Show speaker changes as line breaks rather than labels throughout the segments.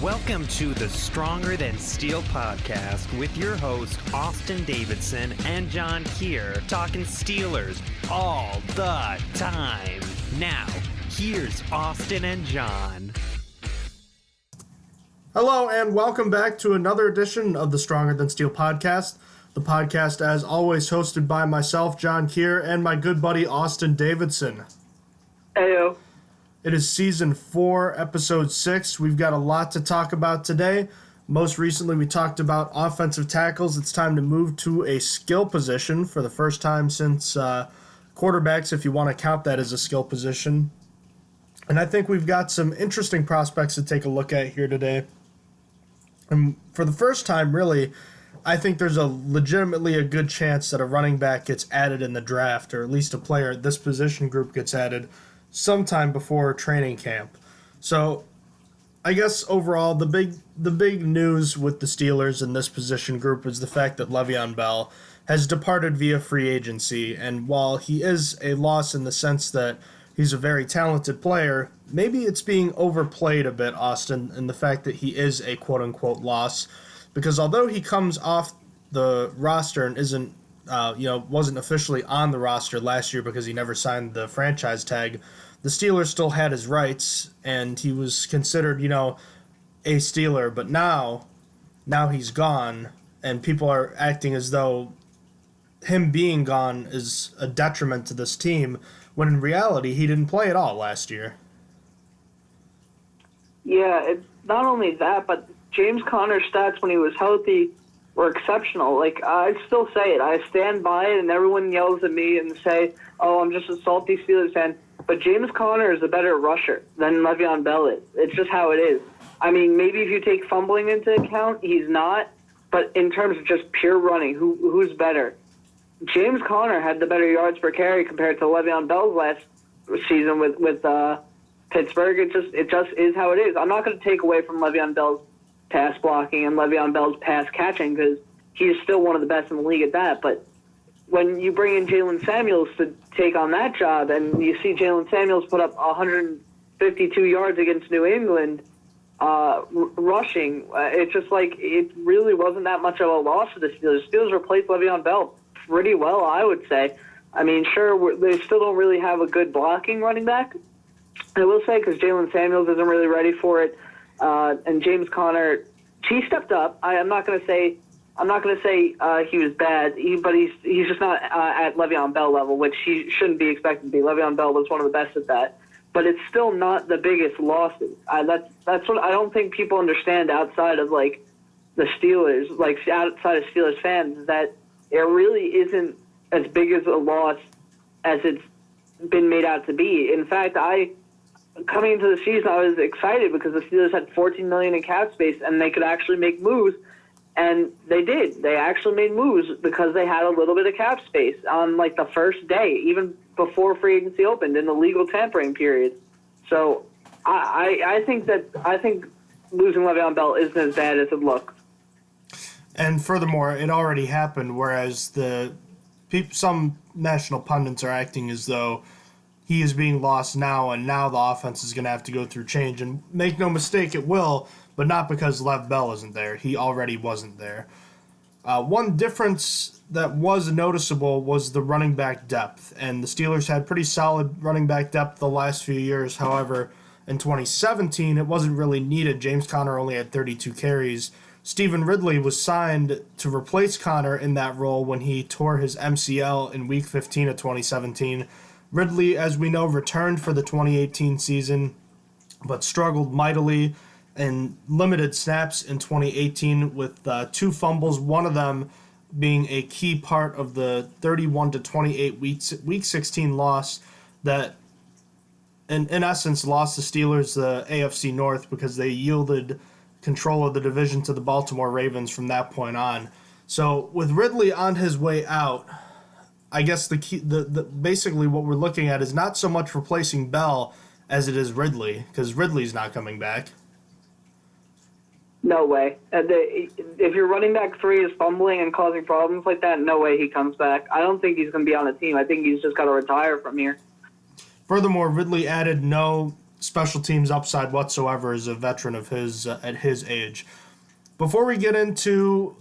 Welcome to the Stronger Than Steel podcast with your host, Austin Davidson and John Keir, talking Steelers all the time. Now, here's Austin and John.
Hello, and welcome back to another edition of the Stronger Than Steel podcast. The podcast, as always, hosted by myself, John Keir, and my good buddy, Austin Davidson.
Heyo.
It is Season 4, Episode 6. We've got a lot to talk about today. Most recently, we talked about offensive tackles. It's time to move to a skill position for the first time since quarterbacks, if you want to count that as a skill position. And I think we've got some interesting prospects to take a look at here today. And for the first time, really, I think there's legitimately a good chance that a running back gets added in the draft, or at least a player at this position group gets added sometime before training camp. So I guess overall the big news with the Steelers in this position group is the fact that Le'Veon Bell has departed via free agency, and while he is a loss in the sense that he's a very talented player, maybe it's being overplayed a bit, Austin, in the fact that he is a quote-unquote loss, because although he comes off the roster and wasn't officially on the roster last year because he never signed the franchise tag, the Steelers still had his rights, and he was considered, a Steeler. But now he's gone, and people are acting as though him being gone is a detriment to this team, when in reality he didn't play at all last year.
Yeah, it's not only that, but James Conner's stats when he was healthy were exceptional. Like, I still say it. I stand by it, and everyone yells at me and say, oh, I'm just a salty Steelers fan. But James Conner is a better rusher than Le'Veon Bell is. It's just how it is. I mean, maybe if you take fumbling into account, he's not. But in terms of just pure running, who's better? James Conner had the better yards per carry compared to Le'Veon Bell's last season with Pittsburgh. It just is how it is. I'm not going to take away from Le'Veon Bell's pass blocking and Le'Veon Bell's pass catching because he's still one of the best in the league at that. But when you bring in Jalen Samuels to take on that job, and you see Jalen Samuels put up 152 yards against New England rushing, it's just like it really wasn't that much of a loss for the Steelers. The Steelers replaced Le'Veon Bell pretty well, I would say. I mean, sure, they still don't really have a good blocking running back, I will say, because Jalen Samuels isn't really ready for it. And James Conner, he stepped up. I'm not going to say he was bad, but he's just not at Le'Veon Bell level, which he shouldn't be expected to be. Le'Veon Bell was one of the best at that, but it's still not the biggest losses. That's what I don't think people understand outside of like the Steelers, like outside of Steelers fans, that it really isn't as big as a loss as it's been made out to be. In fact, coming into the season, I was excited because the Steelers had $14 million in cap space and they could actually make moves, and they did. They actually made moves because they had a little bit of cap space on like the first day, even before free agency opened in the legal tampering period. So I think losing Le'Veon Bell isn't as bad as it looks.
And furthermore, it already happened, whereas some national pundits are acting as though he is being lost now, and now the offense is going to have to go through change. And make no mistake, it will, but not because Lev Bell isn't there. He already wasn't there. One difference that was noticeable was the running back depth, and the Steelers had pretty solid running back depth the last few years. However, in 2017, it wasn't really needed. James Conner only had 32 carries. Stephen Ridley was signed to replace Conner in that role when he tore his MCL in Week 15 of 2017. Ridley, as we know, returned for the 2018 season, but struggled mightily in limited snaps in 2018 with 2 fumbles, one of them being a key part of the 31-28 Week 16 loss that, in essence, lost the Steelers the AFC North because they yielded control of the division to the Baltimore Ravens from that point on. So with Ridley on his way out, I guess basically what we're looking at is not so much replacing Bell as it is Ridley, because Ridley's not coming back.
No way. If your running back 3 is fumbling and causing problems like that, no way he comes back. I don't think he's going to be on the team. I think he's just got to retire from here.
Furthermore, Ridley added no special teams upside whatsoever as a veteran of his at his age. Before we get into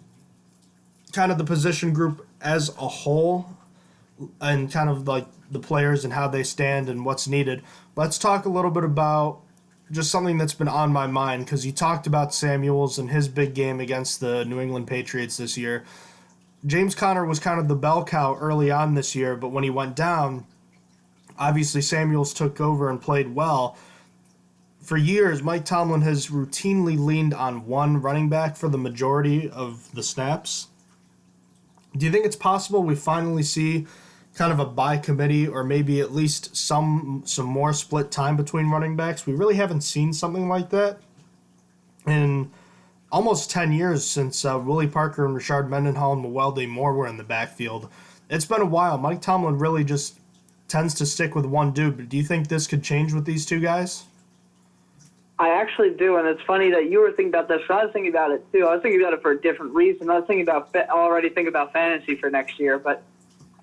kind of the position group as a whole and kind of like the players and how they stand and what's needed, let's talk a little bit about just something that's been on my mind, because you talked about Samuels and his big game against the New England Patriots this year. James Conner was kind of the bell cow early on this year, but when he went down, obviously Samuels took over and played well. For years, Mike Tomlin has routinely leaned on one running back for the majority of the snaps. Do you think it's possible we finally see kind of a by committee, or maybe at least some more split time between running backs? We really haven't seen something like that in almost 10 years since Willie Parker and Rashard Mendenhall and Mewelde Moore were in the backfield. It's been a while. Mike Tomlin really just tends to stick with one dude, but do you think this could change with these two guys?
I actually do, and it's funny that you were thinking about this. I was thinking about it too. I was thinking about it for a different reason. I was thinking about fantasy for next year, but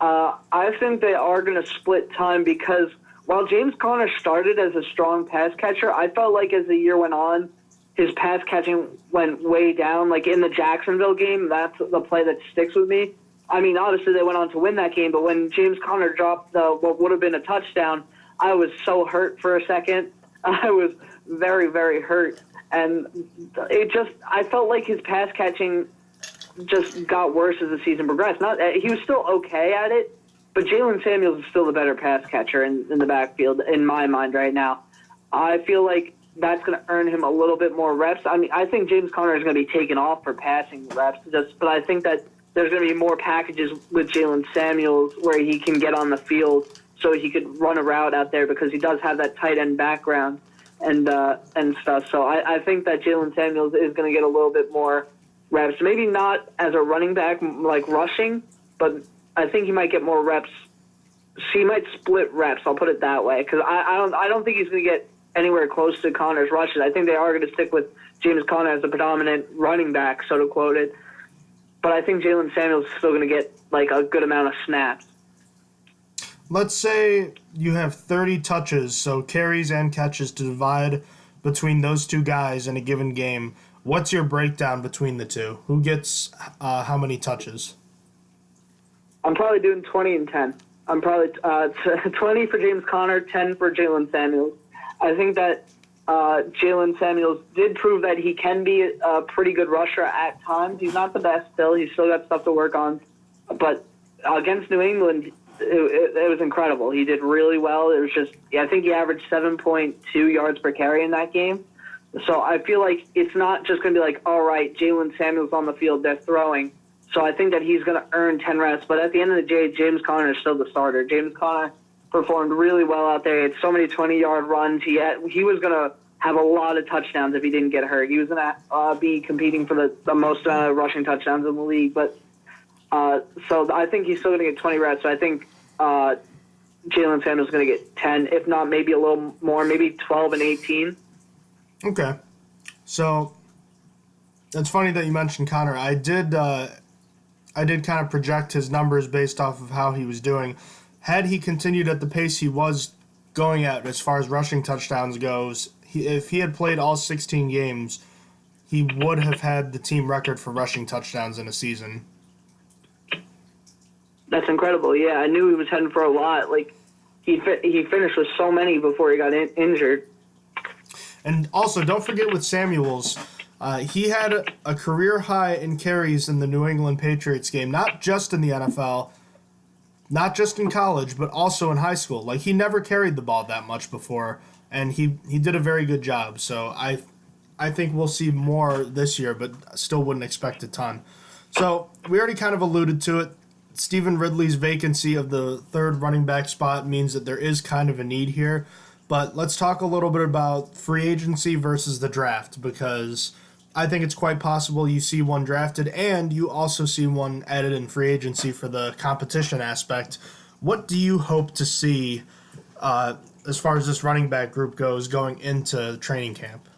I think they are going to split time, because while James Conner started as a strong pass catcher, I felt like as the year went on, his pass catching went way down. Like in the Jacksonville game, that's the play that sticks with me. I mean, obviously they went on to win that game, but when James Conner dropped what would have been a touchdown, I was so hurt for a second. I was very, very hurt. And I felt like his pass catching just got worse as the season progressed. He was still okay at it, but Jalen Samuels is still the better pass catcher in the backfield, in my mind right now. I feel like that's going to earn him a little bit more reps. I mean, I think James Conner is going to be taken off for passing reps, but I think that there's going to be more packages with Jalen Samuels where he can get on the field so he could run a route out there, because he does have that tight end background and stuff. So I think that Jalen Samuels is going to get a little bit more reps. Maybe not as a running back, like rushing, but I think he might get more reps. He might split reps, I'll put it that way, because I don't think he's going to get anywhere close to Conner's rushes. I think they are going to stick with James Conner as the predominant running back, so to quote it. But I think Jalen Samuels is still going to get like a good amount of snaps.
Let's say you have 30 touches, so carries and catches, to divide between those two guys in a given game. What's your breakdown between the two? Who gets how many touches?
I'm probably doing 20 and 10. I'm probably 20 for James Conner, 10 for Jalen Samuels. I think that Jalen Samuels did prove that he can be a pretty good rusher at times. He's not the best still. He's still got stuff to work on. But against New England, it was incredible. He did really well. It was just, I think he averaged 7.2 yards per carry in that game. So I feel like it's not just going to be like, all right, Jalen Samuels on the field, they're throwing. So I think that he's going to earn 10 reps. But at the end of the day, James Conner is still the starter. James Conner performed really well out there. He had so many 20-yard runs. He was going to have a lot of touchdowns if he didn't get hurt. He was going to be competing for the most rushing touchdowns in the league. But so I think he's still going to get 20 reps. So I think Jalen Samuels is going to get 10, if not maybe a little more, maybe 12 and 18.
Okay. So it's funny that you mentioned Conner. I did kind of project his numbers based off of how he was doing. Had he continued at the pace he was going at as far as rushing touchdowns goes, if he had played all 16 games, he would have had the team record for rushing touchdowns in a season.
That's incredible. Yeah, I knew he was heading for a lot. Like he finished with so many before he got injured.
And also, don't forget with Samuels, he had a career high in carries in the New England Patriots game, not just in the NFL, not just in college, but also in high school. Like, he never carried the ball that much before, and he did a very good job. So I think we'll see more this year, but still wouldn't expect a ton. So we already kind of alluded to it. Stephen Ridley's vacancy of the third running back spot means that there is kind of a need here. But let's talk a little bit about free agency versus the draft, because I think it's quite possible you see one drafted and you also see one added in free agency for the competition aspect. What do you hope to see as far as this running back group goes going into training camp?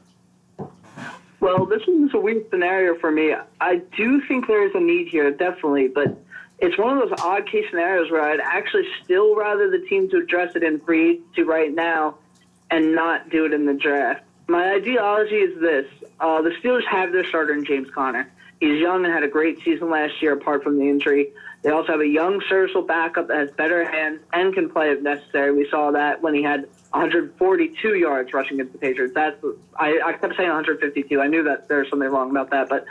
Well, this is a weird scenario for me. I do think there is a need here, definitely, but it's one of those odd case scenarios where I'd actually still rather the team to address it in free agency right now and not do it in the draft. My ideology is this. The Steelers have their starter in James Conner. He's young and had a great season last year apart from the injury. They also have a young, serviceable backup that has better hands and can play if necessary. We saw that when he had 142 yards rushing against the Patriots. I kept saying 152. I knew that there was something wrong about that. But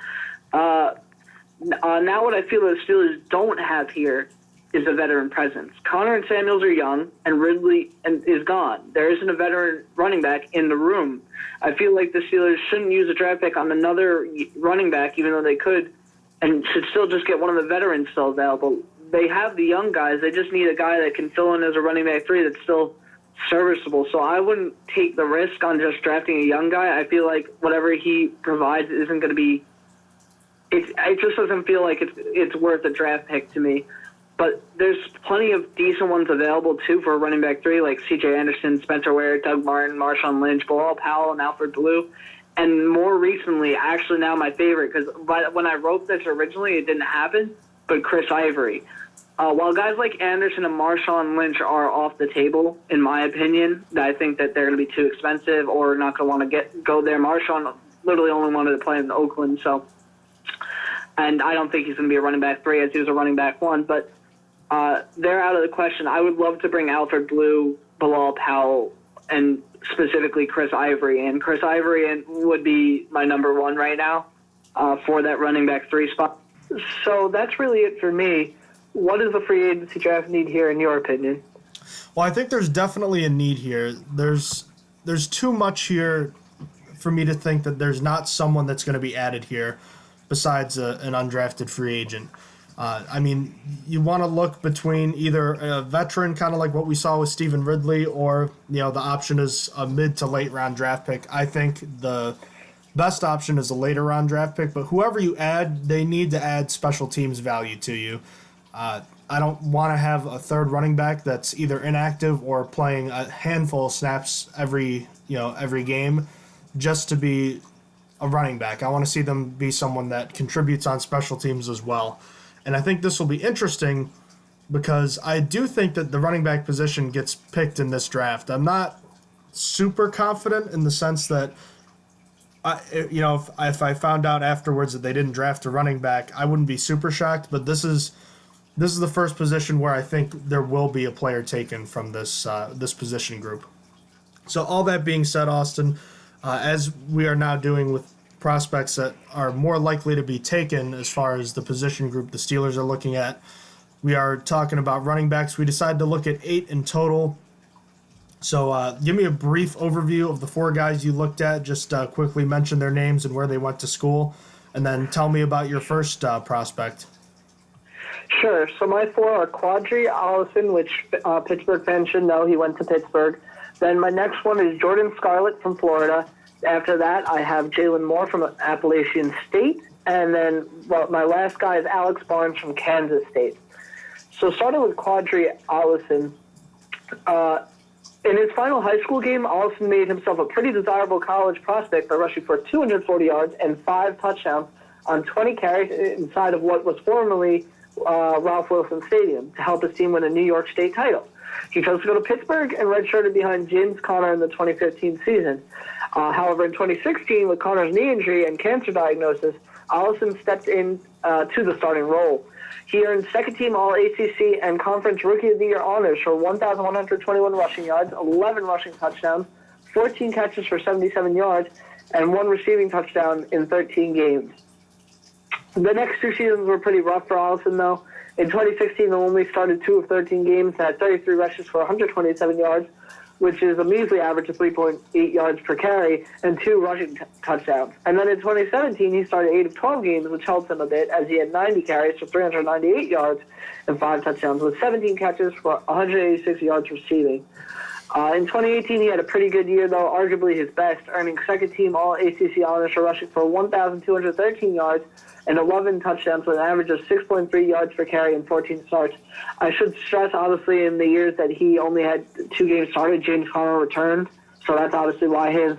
now what I feel the Steelers don't have here is a veteran presence. Connor and Samuels are young, and Ridley is gone. There isn't a veteran running back in the room. I feel like the Steelers shouldn't use a draft pick on another running back, even though they could, and should still just get one of the veterans still available. They have the young guys. They just need a guy that can fill in as a running back 3 that's still serviceable. So I wouldn't take the risk on just drafting a young guy. I feel like whatever he provides isn't going to be – it just doesn't feel like it's worth a draft pick to me. But there's plenty of decent ones available, too, for a running back 3, like C.J. Anderson, Spencer Ware, Doug Martin, Marshawn Lynch, Bilal Powell, and Alfred Blue. And more recently, actually now my favorite, because when I wrote this originally, it didn't happen, but Chris Ivory. While guys like Anderson and Marshawn Lynch are off the table, in my opinion, I think that they're going to be too expensive or not going to want to go there. Marshawn literally only wanted to play in Oakland, and I don't think he's going to be a running back 3 as he was a running back 1, but they're out of the question. I would love to bring Alfred Blue, Bilal Powell, and specifically Chris Ivory. And Chris Ivory would be my number 1 right now for that running back 3 spot. So that's really it for me. What does the free agency draft need here, in your opinion?
Well, I think there's definitely a need here. There's too much here for me to think that there's not someone that's going to be added here besides an undrafted free agent. I mean, you want to look between either a veteran, kind of like what we saw with Stephen Ridley, or the option is a mid to late round draft pick. I think the best option is a later round draft pick, but whoever you add, they need to add special teams value to you. I don't want to have a third running back that's either inactive or playing a handful of snaps every game just to be a running back. I want to see them be someone that contributes on special teams as well. And I think this will be interesting because I do think that the running back position gets picked in this draft. I'm not super confident in the sense that, if I found out afterwards that they didn't draft a running back, I wouldn't be super shocked. But this is the first position where I think there will be a player taken from this position group. So all that being said, Austin, as we are now doing with prospects that are more likely to be taken as far as the position group the Steelers are looking at, we are talking about running backs. We decided to look at 8 in total. So give me a brief overview of the 4 guys you looked at. Just quickly mention their names and where they went to school, and then tell me about your first prospect.
Sure. So my 4 are Qadree, Ollison, which Pittsburgh fans should know. He went to Pittsburgh. Then my next one is Jordan Scarlett from Florida. After that, I have Jalen Moore from Appalachian State. And then my last guy is Alex Barnes from Kansas State. So starting with Qadree Ollison, in his final high school game, Ollison made himself a pretty desirable college prospect by rushing for 240 yards and 5 touchdowns on 20 carries inside of what was formerly Ralph Wilson Stadium to help his team win a New York State title. He chose to go to Pittsburgh and redshirted behind James Conner in the 2015 season. However, in 2016, with Conner's knee injury and cancer diagnosis, Ollison stepped in to the starting role. He earned second-team All-ACC and Conference Rookie of the Year honors for 1,121 rushing yards, 11 rushing touchdowns, 14 catches for 77 yards, and 1 receiving touchdown in 13 games. The next 2 seasons were pretty rough for Ollison, though. In 2016, he only started 2 of 13 games, had 33 rushes for 127 yards, which is a measly average of 3.8 yards per carry, and 2 rushing touchdowns. And then in 2017, he started 8 of 12 games, which helped him a bit, as he had 90 carries for 398 yards and 5 touchdowns, with 17 catches for 186 yards receiving. In 2018, he had a pretty good year, though, arguably his best, earning second-team All-ACC honors for rushing for 1,213 yards and 11 touchdowns with an average of 6.3 yards per carry and 14 starts. I should stress, obviously, in the years that he only had 2 games started, James Conner returned, so that's obviously why his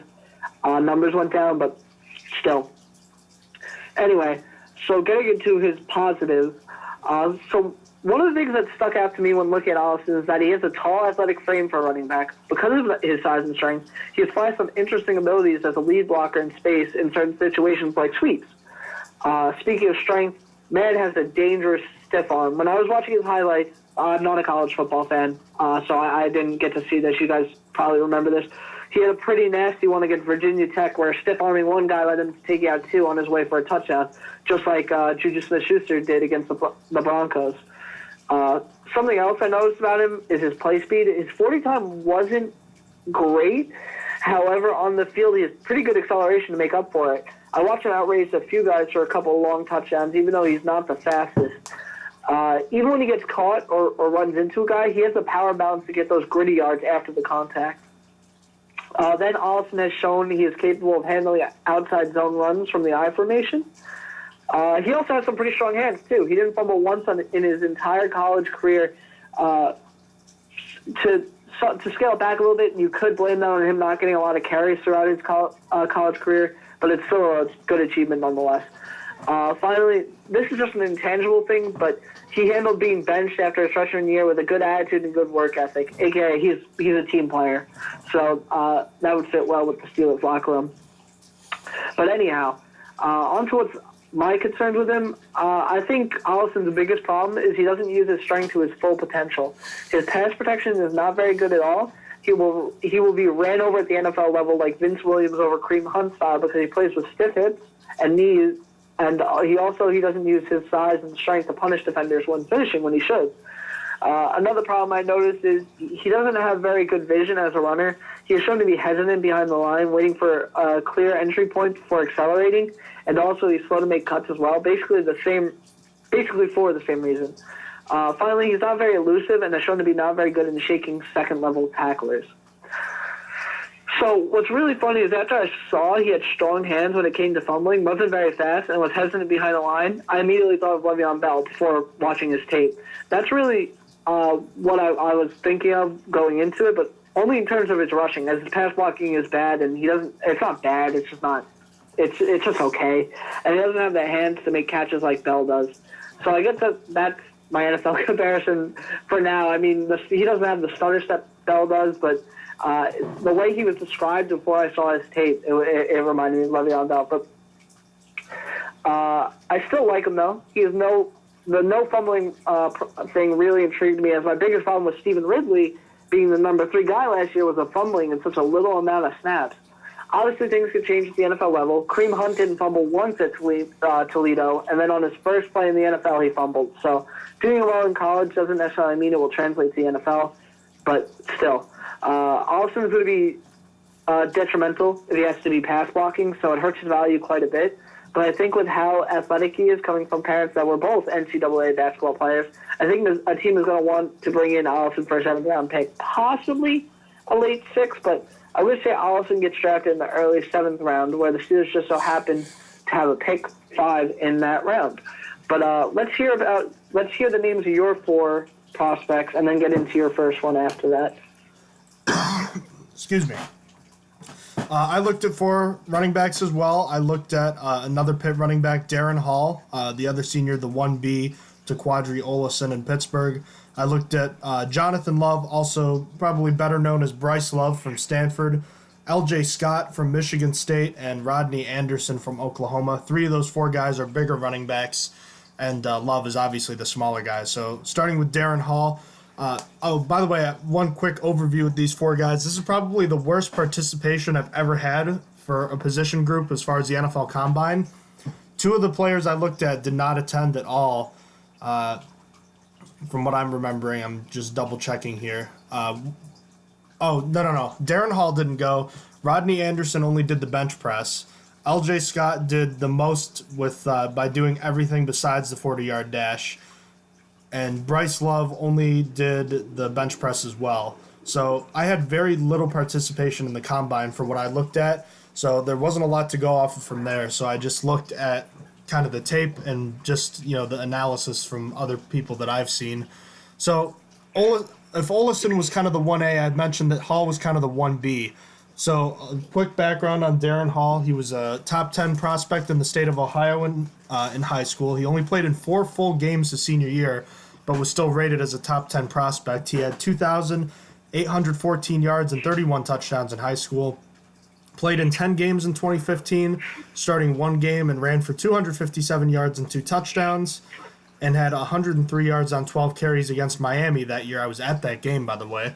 numbers went down, but still. Anyway, so getting into his positives, so one of the things that stuck out to me when looking at Ollison is that he has a tall, athletic frame for a running back. Because of his size and strength, he displays some interesting abilities as a lead blocker in space in certain situations like sweeps. Speaking of strength, man has a dangerous stiff arm. When I was watching his highlights, I'm not a college football fan, so I didn't get to see this. You guys probably remember this. He had a pretty nasty one against Virginia Tech where stiff-arming one guy led him to take out two on his way for a touchdown, just like Juju Smith-Schuster did against the Broncos. Something else I noticed about him is his play speed. His 40 time wasn't great. However, on the field, he has pretty good acceleration to make up for it. I watched him outrace a few guys for a couple of long touchdowns, even though he's not the fastest. Even when he gets caught or runs into a guy, he has the power balance to get those gritty yards after the contact. Then Ollison has shown he is capable of handling outside zone runs from the I formation. He also has some pretty strong hands, too. He didn't fumble once in his entire college career. To scale it back a little bit, and you could blame that on him not getting a lot of carries throughout his college career, but it's still a good achievement nonetheless. Finally, this is just an intangible thing, but he handled being benched after his freshman year with a good attitude and good work ethic, a.k.a. he's a team player. So that would fit well with the Steelers locker room. But anyhow, on to what's my concerns with him. I think Ollison's biggest problem is he doesn't use his strength to his full potential. His pass protection is not very good at all. He will be ran over at the NFL level like Vince Williams over Kareem Hunt style because he plays with stiff hips and knees. And he doesn't use his size and strength to punish defenders when finishing when he should. Another problem I noticed is he doesn't have very good vision as a runner. He is shown to be hesitant behind the line, waiting for a clear entry point before accelerating, and also he's slow to make cuts as well, basically for the same reason. Finally, he's not very elusive and is shown to be not very good in shaking second-level tacklers. So what's really funny is after I saw he had strong hands when it came to fumbling, wasn't very fast, and was hesitant behind the line, I immediately thought of Le'Veon Bell before watching his tape. That's really what I was thinking of going into it, but only in terms of his rushing, as his pass blocking is bad, and it's not bad, it's just okay. And he doesn't have the hands to make catches like Bell does. So I guess that's my NFL comparison for now. I mean, he doesn't have the stutter step Bell does, but the way he was described before I saw his tape, it reminded me of Le'Veon Bell. But I still like him, though. The no fumbling thing really intrigued me, as my biggest problem with Stephen Ridley being the number 3 guy last year was the fumbling in such a little amount of snaps. Obviously, things could change at the NFL level. Kareem Hunt didn't fumble once at Toledo, and then on his first play in the NFL, he fumbled. So doing well in college doesn't necessarily mean it will translate to the NFL, but still. Ollison's going to be detrimental if he has to be pass blocking, so it hurts his value quite a bit. But I think with how athletic he is, coming from parents that were both NCAA basketball players, I think a team is going to want to bring in Ollison for a 7th-round pick, possibly a late 6th, but I would say Ollison gets drafted in the early 7th round, where the Steelers just so happen to have a pick 5 in that round. But let's hear the names of your 4 prospects, and then get into your first one after that.
Excuse me. I looked at 4 running backs as well. I looked at another Pitt running back, Darrin Hall, the other senior, the 1B to Qadree Ollison in Pittsburgh. I looked at Jonathan Love, also probably better known as Bryce Love from Stanford, L.J. Scott from Michigan State, and Rodney Anderson from Oklahoma. 3 of those 4 guys are bigger running backs, and Love is obviously the smaller guy. So starting with Darrin Hall. By the way, one quick overview with these 4 guys. This is probably the worst participation I've ever had for a position group as far as the NFL Combine. 2 of the players I looked at did not attend at all. From what I'm remembering, I'm just double checking here. No. Darrin Hall didn't go. Rodney Anderson only did the bench press. L.J. Scott did the most by doing everything besides the 40-yard dash. And Bryce Love only did the bench press as well. So I had very little participation in the combine for what I looked at. So there wasn't a lot to go off of from there. So I just looked at kind of the tape and just, the analysis from other people that I've seen. So if Ollison was kind of the 1A, I'd mentioned that Hall was kind of the 1B. So a quick background on Darrin Hall. He was a top 10 prospect in the state of Ohio in high school. He only played in 4 full games his senior year, but was still rated as a top 10 prospect. He had 2,814 yards and 31 touchdowns in high school. Played in 10 games in 2015, starting one game, and ran for 257 yards and 2 touchdowns, and had 103 yards on 12 carries against Miami that year. I was at that game, by the way.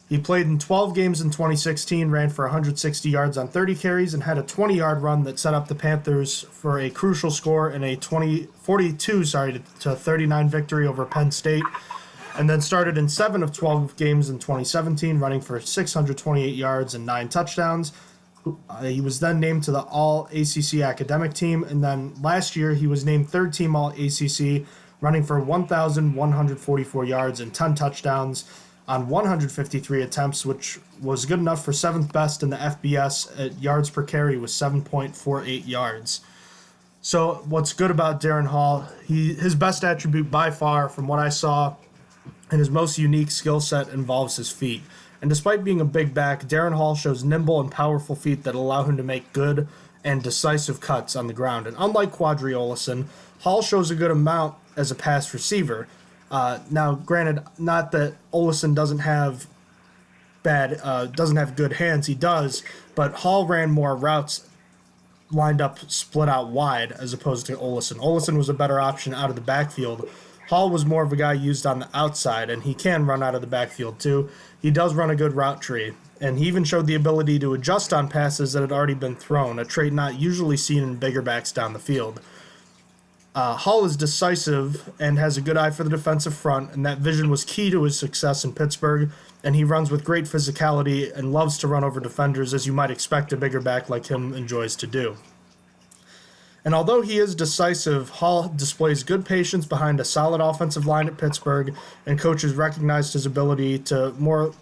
He played in 12 games in 2016, ran for 160 yards on 30 carries, and had a 20-yard run that set up the Panthers for a crucial score in a 42 to 39 victory over Penn State, and then started in 7 of 12 games in 2017, running for 628 yards and 9 touchdowns. He was then named to the All-ACC academic team, and then last year he was named third-team All-ACC, running for 1,144 yards and 10 touchdowns on 153 attempts, which was good enough for 7th best in the FBS at yards per carry with 7.48 yards. So what's good about Darrin Hall, his best attribute by far from what I saw and his most unique skill set involves his feet. And despite being a big back, Darrin Hall shows nimble and powerful feet that allow him to make good and decisive cuts on the ground. And unlike Qadree Ollison, Hall shows a good amount as a pass receiver. Now, granted, not that Ollison doesn't have good hands. He does, but Hall ran more routes lined up, split out wide, as opposed to Ollison. Ollison was a better option out of the backfield. Hall was more of a guy used on the outside, and he can run out of the backfield too. He does run a good route tree, and he even showed the ability to adjust on passes that had already been thrown, a trait not usually seen in bigger backs down the field. Hall is decisive and has a good eye for the defensive front, and that vision was key to his success in Pittsburgh, and he runs with great physicality and loves to run over defenders, as you might expect a bigger back like him enjoys to do. And although he is decisive, Hall displays good patience behind a solid offensive line at Pittsburgh, and coaches recognized his ability to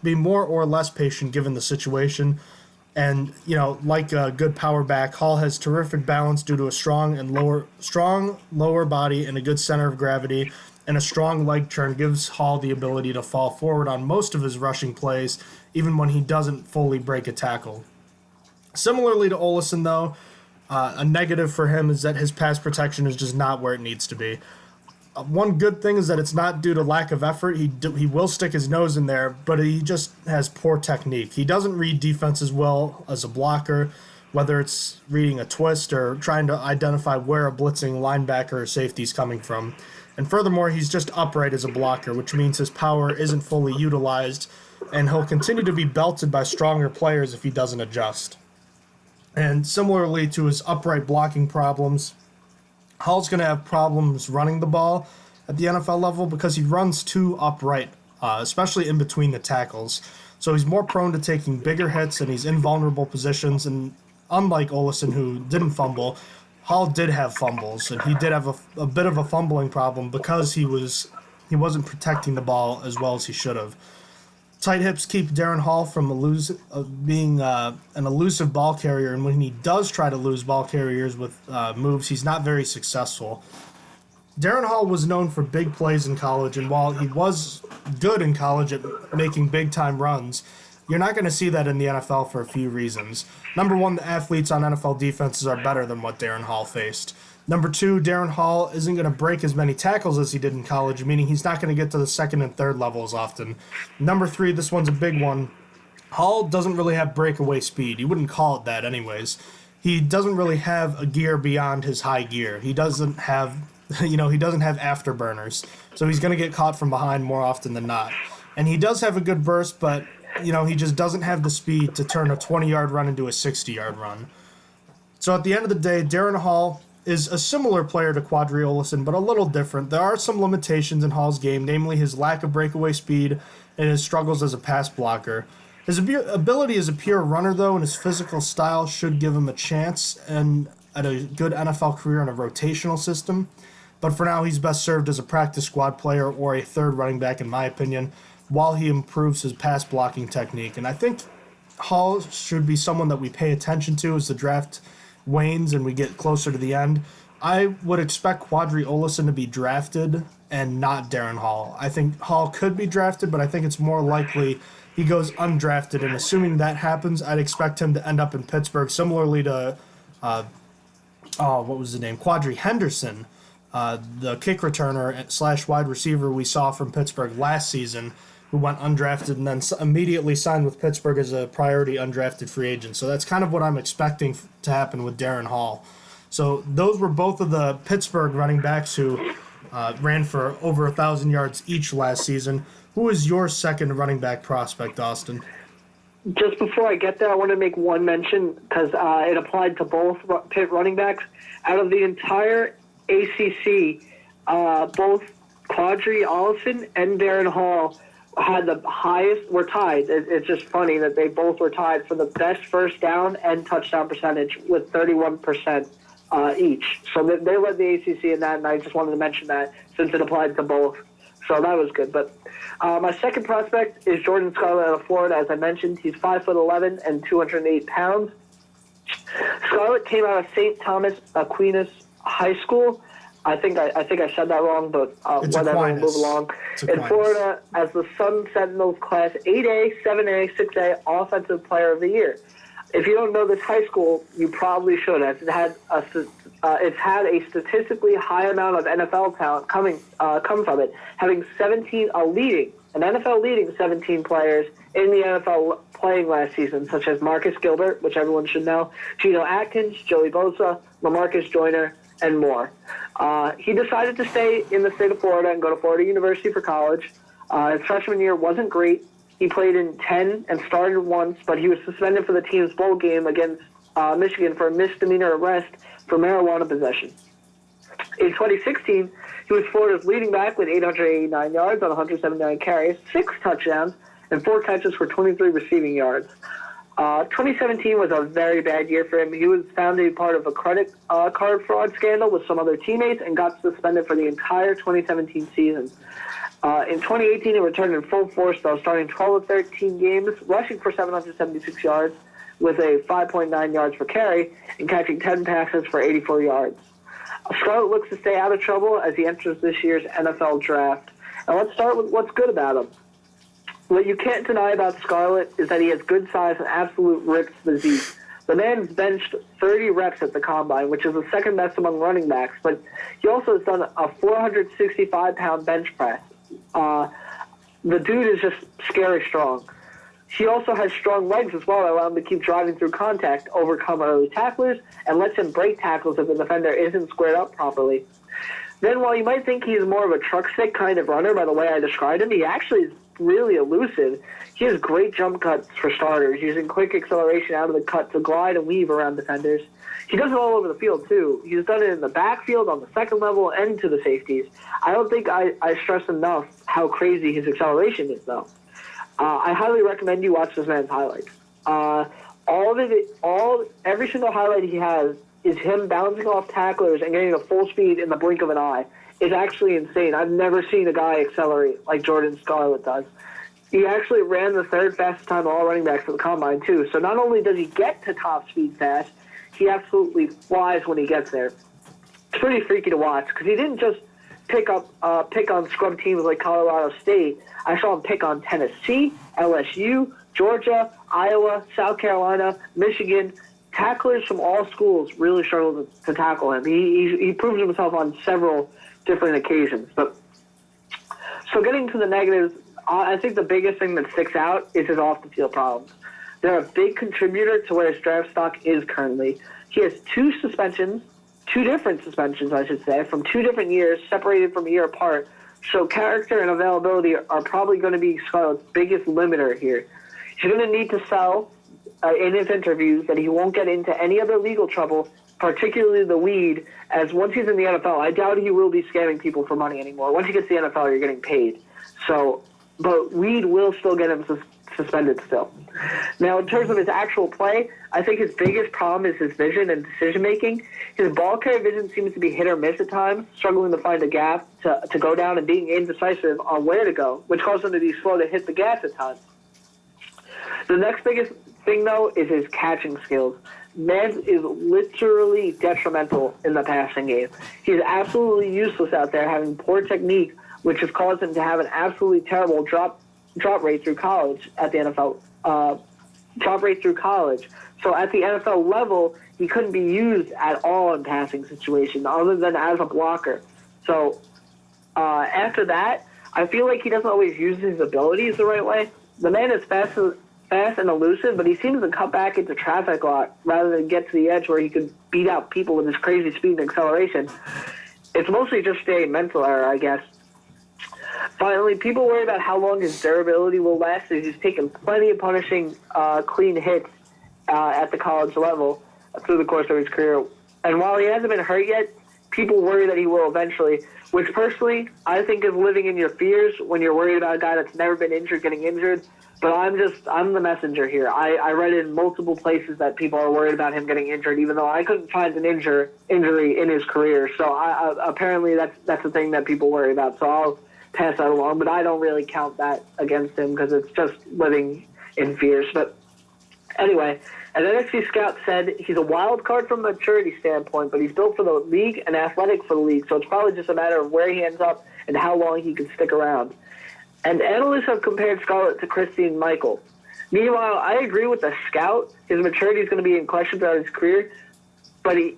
be more or less patient given the situation. And, like a good power back, Hall has terrific balance due to a strong lower body and a good center of gravity, and a strong leg turn gives Hall the ability to fall forward on most of his rushing plays, even when he doesn't fully break a tackle. Similarly to Ollison, though, a negative for him is that his pass protection is just not where it needs to be. One good thing is that it's not due to lack of effort. He will stick his nose in there, but he just has poor technique. He doesn't read defenses well as a blocker, whether it's reading a twist or trying to identify where a blitzing linebacker or safety is coming from. And furthermore, he's just upright as a blocker, which means his power isn't fully utilized, and he'll continue to be belted by stronger players if he doesn't adjust. And similarly to his upright blocking problems, Hall's going to have problems running the ball at the NFL level because he runs too upright, especially in between the tackles. So he's more prone to taking bigger hits, and he's in vulnerable positions. And unlike Ollison, who didn't fumble, Hall did have fumbles, and he did have a bit of a fumbling problem because he wasn't protecting the ball as well as he should have. Tight hips keep Darrin Hall from being an elusive ball carrier, and when he does try to lose ball carriers with moves, he's not very successful. Darrin Hall was known for big plays in college, and while he was good in college at making big-time runs, you're not going to see that in the NFL for a few reasons. Number one, the athletes on NFL defenses are better than what Darrin Hall faced. Number two, Darrin Hall isn't going to break as many tackles as he did in college, meaning he's not going to get to the second and third levels often. Number three, this one's a big one. Hall doesn't really have breakaway speed. You wouldn't call it that anyways. He doesn't really have a gear beyond his high gear. He doesn't have, he doesn't have afterburners. So he's going to get caught from behind more often than not. And he does have a good burst, but, he just doesn't have the speed to turn a 20-yard run into a 60-yard run. So at the end of the day, Darrin Hall is a similar player to Qadree Ollison, but a little different. There are some limitations in Hall's game, namely his lack of breakaway speed and his struggles as a pass blocker. His ability as a pure runner, though, and his physical style should give him a chance and at a good NFL career in a rotational system. But for now, he's best served as a practice squad player or a third running back, in my opinion, while he improves his pass blocking technique. And I think Hall should be someone that we pay attention to as the draft wanes and we get closer to the end. I would expect Qadree Ollison to be drafted and not Darrin Hall. I think Hall could be drafted, but I think it's more likely he goes undrafted, and assuming that happens, I'd expect him to end up in Pittsburgh, similarly to Qadree Henderson the kick returner / wide receiver we saw from Pittsburgh last season, who went undrafted and then immediately signed with Pittsburgh as a priority undrafted free agent. So that's kind of what I'm expecting to happen with Darrin Hall. So those were both of the Pittsburgh running backs who ran for over 1,000 yards each last season. Who is your second running back prospect, Austin?
Just before I get there, I want to make one mention because it applied to both Pitt running backs. Out of the entire ACC, both Qadree, Ollison, and Darrin Hall had the highest, were tied. It's just funny that they both were tied for the best first down and touchdown percentage with 31% each. So they led the ACC in that, and I just wanted to mention that since it applied to both. So that was good. But my second prospect is Jordan Scarlett out of Florida. As I mentioned, he's 5'11" and 208 pounds. Scarlett came out of St. Thomas Aquinas High School. I think I said that wrong, but whatever, we'll move along. In Florida, as the Sun Sentinels Class 8A, 7A, 6A Offensive Player of the Year. If you don't know this high school, you probably should, as it's had a statistically high amount of NFL talent come from it, having an NFL leading 17 players in the NFL playing last season, such as Marcus Gilbert, which everyone should know, Geno Atkins, Joey Bosa, LaMarcus Joyner, and more. He decided to stay in the state of Florida and go to Florida University for college. His freshman year wasn't great. He played in 10 and started once, but he was suspended for the team's bowl game against Michigan for a misdemeanor arrest for marijuana possession. In 2016, he was Florida's leading back with 889 yards on 179 carries, 6 touchdowns, and 4 catches for 23 receiving yards. 2017 was a very bad year for him. He was found to be part of a credit card fraud scandal with some other teammates and got suspended for the entire 2017 season. In 2018, he returned in full force, though, starting 12 of 13 games, rushing for 776 yards with a 5.9 yards per carry and catching 10 passes for 84 yards. Scarlett looks to stay out of trouble as he enters this year's NFL draft. And let's start with what's good about him. What you can't deny about Scarlett is that he has good size and absolute ripped physique. The man's benched 30 reps at the combine, which is the second best among running backs, but he also has done a 465-pound bench press. The dude is just scary strong. He also has strong legs as well that allow him to keep driving through contact, overcome early tacklers, and lets him break tackles if the defender isn't squared up properly. Then while you might think he's more of a truck stick kind of runner by the way I described him, he actually is really elusive. He has great jump cuts for starters, using quick acceleration out of the cut to glide and weave around defenders. He does it all over the field, too. He's done it in the backfield, on the second level, and to the safeties. I don't think I stress enough how crazy his acceleration is, though. I highly recommend you watch this man's highlights. Every single highlight he has is him bouncing off tacklers and getting to full speed in the blink of an eye. It's actually insane. I've never seen a guy accelerate like Jordan Scarlett does. He actually ran the third fastest time of all running backs for the combine, too. So not only does he get to top speed fast, he absolutely flies when he gets there. It's pretty freaky to watch because he didn't just pick on scrub teams like Colorado State. I saw him pick on Tennessee, LSU, Georgia, Iowa, South Carolina, Michigan. Tacklers from all schools really struggled to tackle him. He proved himself on several different occasions. But so getting to the negatives, I think the biggest thing that sticks out is his off-the-field problems. They're a big contributor to where his draft stock is currently. He has two different suspensions, I should say, from 2 different years, separated from a year apart. So character and availability are probably going to be Scarlett's biggest limiter here. He's going to need to sell in his interviews that he won't get into any other legal trouble, particularly the weed, as once he's in the NFL, I doubt he will be scamming people for money anymore. Once he gets to the NFL, you're getting paid. So, but weed will still get him suspended still. Now, in terms of his actual play, I think his biggest problem is his vision and decision-making. His ball carrier vision seems to be hit or miss at times, struggling to find a gap to go down and being indecisive on where to go, which causes him to be slow to hit the gas at times. The next biggest thing, though, is his catching skills. Man is literally detrimental in the passing game. He's absolutely useless out there, having poor technique, which has caused him to have an absolutely terrible drop rate through college at the NFL. Drop rate through college. So at the NFL level, he couldn't be used at all in passing situations other than as a blocker. So after that, I feel like he doesn't always use his abilities the right way. The man is fast and elusive, but he seems to cut back into traffic a lot rather than get to the edge where he could beat out people with his crazy speed and acceleration. It's mostly just a mental error, I guess. Finally, people worry about how long his durability will last, as he's taken plenty of punishing clean hits at the college level through the course of his career. And while he hasn't been hurt yet, people worry that he will eventually, which personally I think is living in your fears when you're worried about a guy that's never been injured getting injured. But I'm the messenger here. I read in multiple places that people are worried about him getting injured, even though I couldn't find an injury in his career. So apparently that's the thing that people worry about. So I'll pass that along, but I don't really count that against him because it's just living in fears. But anyway, as NXT Scout said, he's a wild card from a maturity standpoint, but he's built for the league and athletic for the league, so it's probably just a matter of where he ends up and how long he can stick around. And analysts have compared Scarlett to Christine Michael. Meanwhile, I agree with the Scout. His maturity is going to be in question throughout his career, but he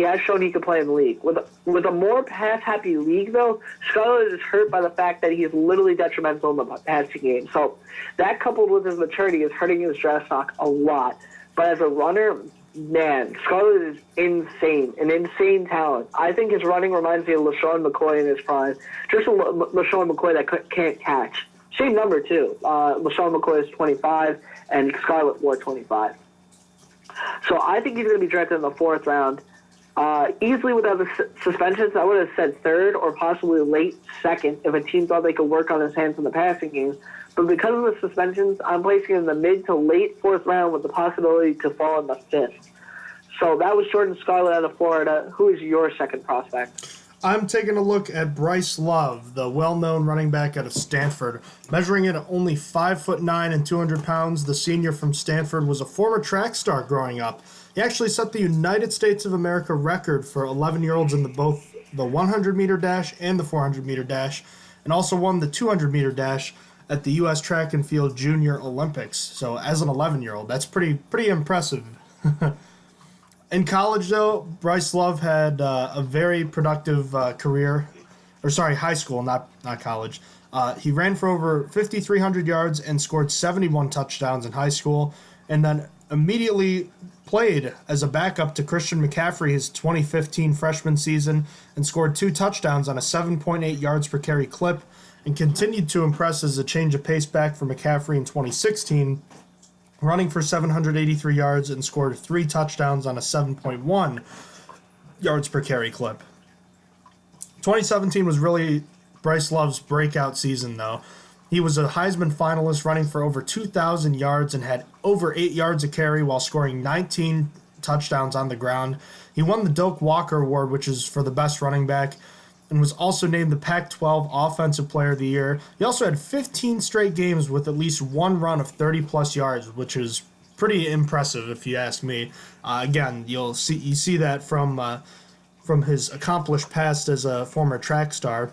has shown he can play in the league. With a more pass-happy league, though, Scarlett is hurt by the fact that he is literally detrimental in the passing game. So that, coupled with his maturity, is hurting his draft stock a lot. But as a runner, man, Scarlett is insane, an insane talent. I think his running reminds me of LaShawn McCoy in his prime. Just a LaShawn McCoy that can't catch. Same number, too. LaShawn McCoy is 25, and Scarlett wore 25. So I think he's going to be drafted in the 4th round. Easily without the suspensions, I would have said 3rd or possibly late 2nd if a team thought they could work on his hands in the passing game. But because of the suspensions, I'm placing him in the mid to late 4th round with the possibility to fall in the 5th. So that was Jordan Scarlett out of Florida. Who is your second prospect?
I'm taking a look at Bryce Love, the well-known running back out of Stanford. Measuring in at only 5'9" and 200 pounds, the senior from Stanford was a former track star growing up. He actually set the United States of America record for 11-year-olds in both the 100-meter dash and the 400-meter dash, and also won the 200-meter dash at the U.S. Track and Field Junior Olympics. So as an 11-year-old, that's pretty impressive. In college, though, Bryce Love had a very productive career. High school, not college. He ran for over 5,300 yards and scored 71 touchdowns in high school, and then immediately played as a backup to Christian McCaffrey his 2015 freshman season and scored 2 touchdowns on a 7.8 yards per carry clip, and continued to impress as a change of pace back for McCaffrey in 2016, running for 783 yards and scored 3 touchdowns on a 7.1 yards per carry clip. 2017 was really Bryce Love's breakout season, though. He was a Heisman finalist, running for over 2,000 yards and had over 8 yards a carry while scoring 19 touchdowns on the ground. He won the Doak Walker Award, which is for the best running back, and was also named the Pac-12 Offensive Player of the Year. He also had 15 straight games with at least one run of 30-plus yards, which is pretty impressive if you ask me. Again, you see that from his accomplished past as a former track star.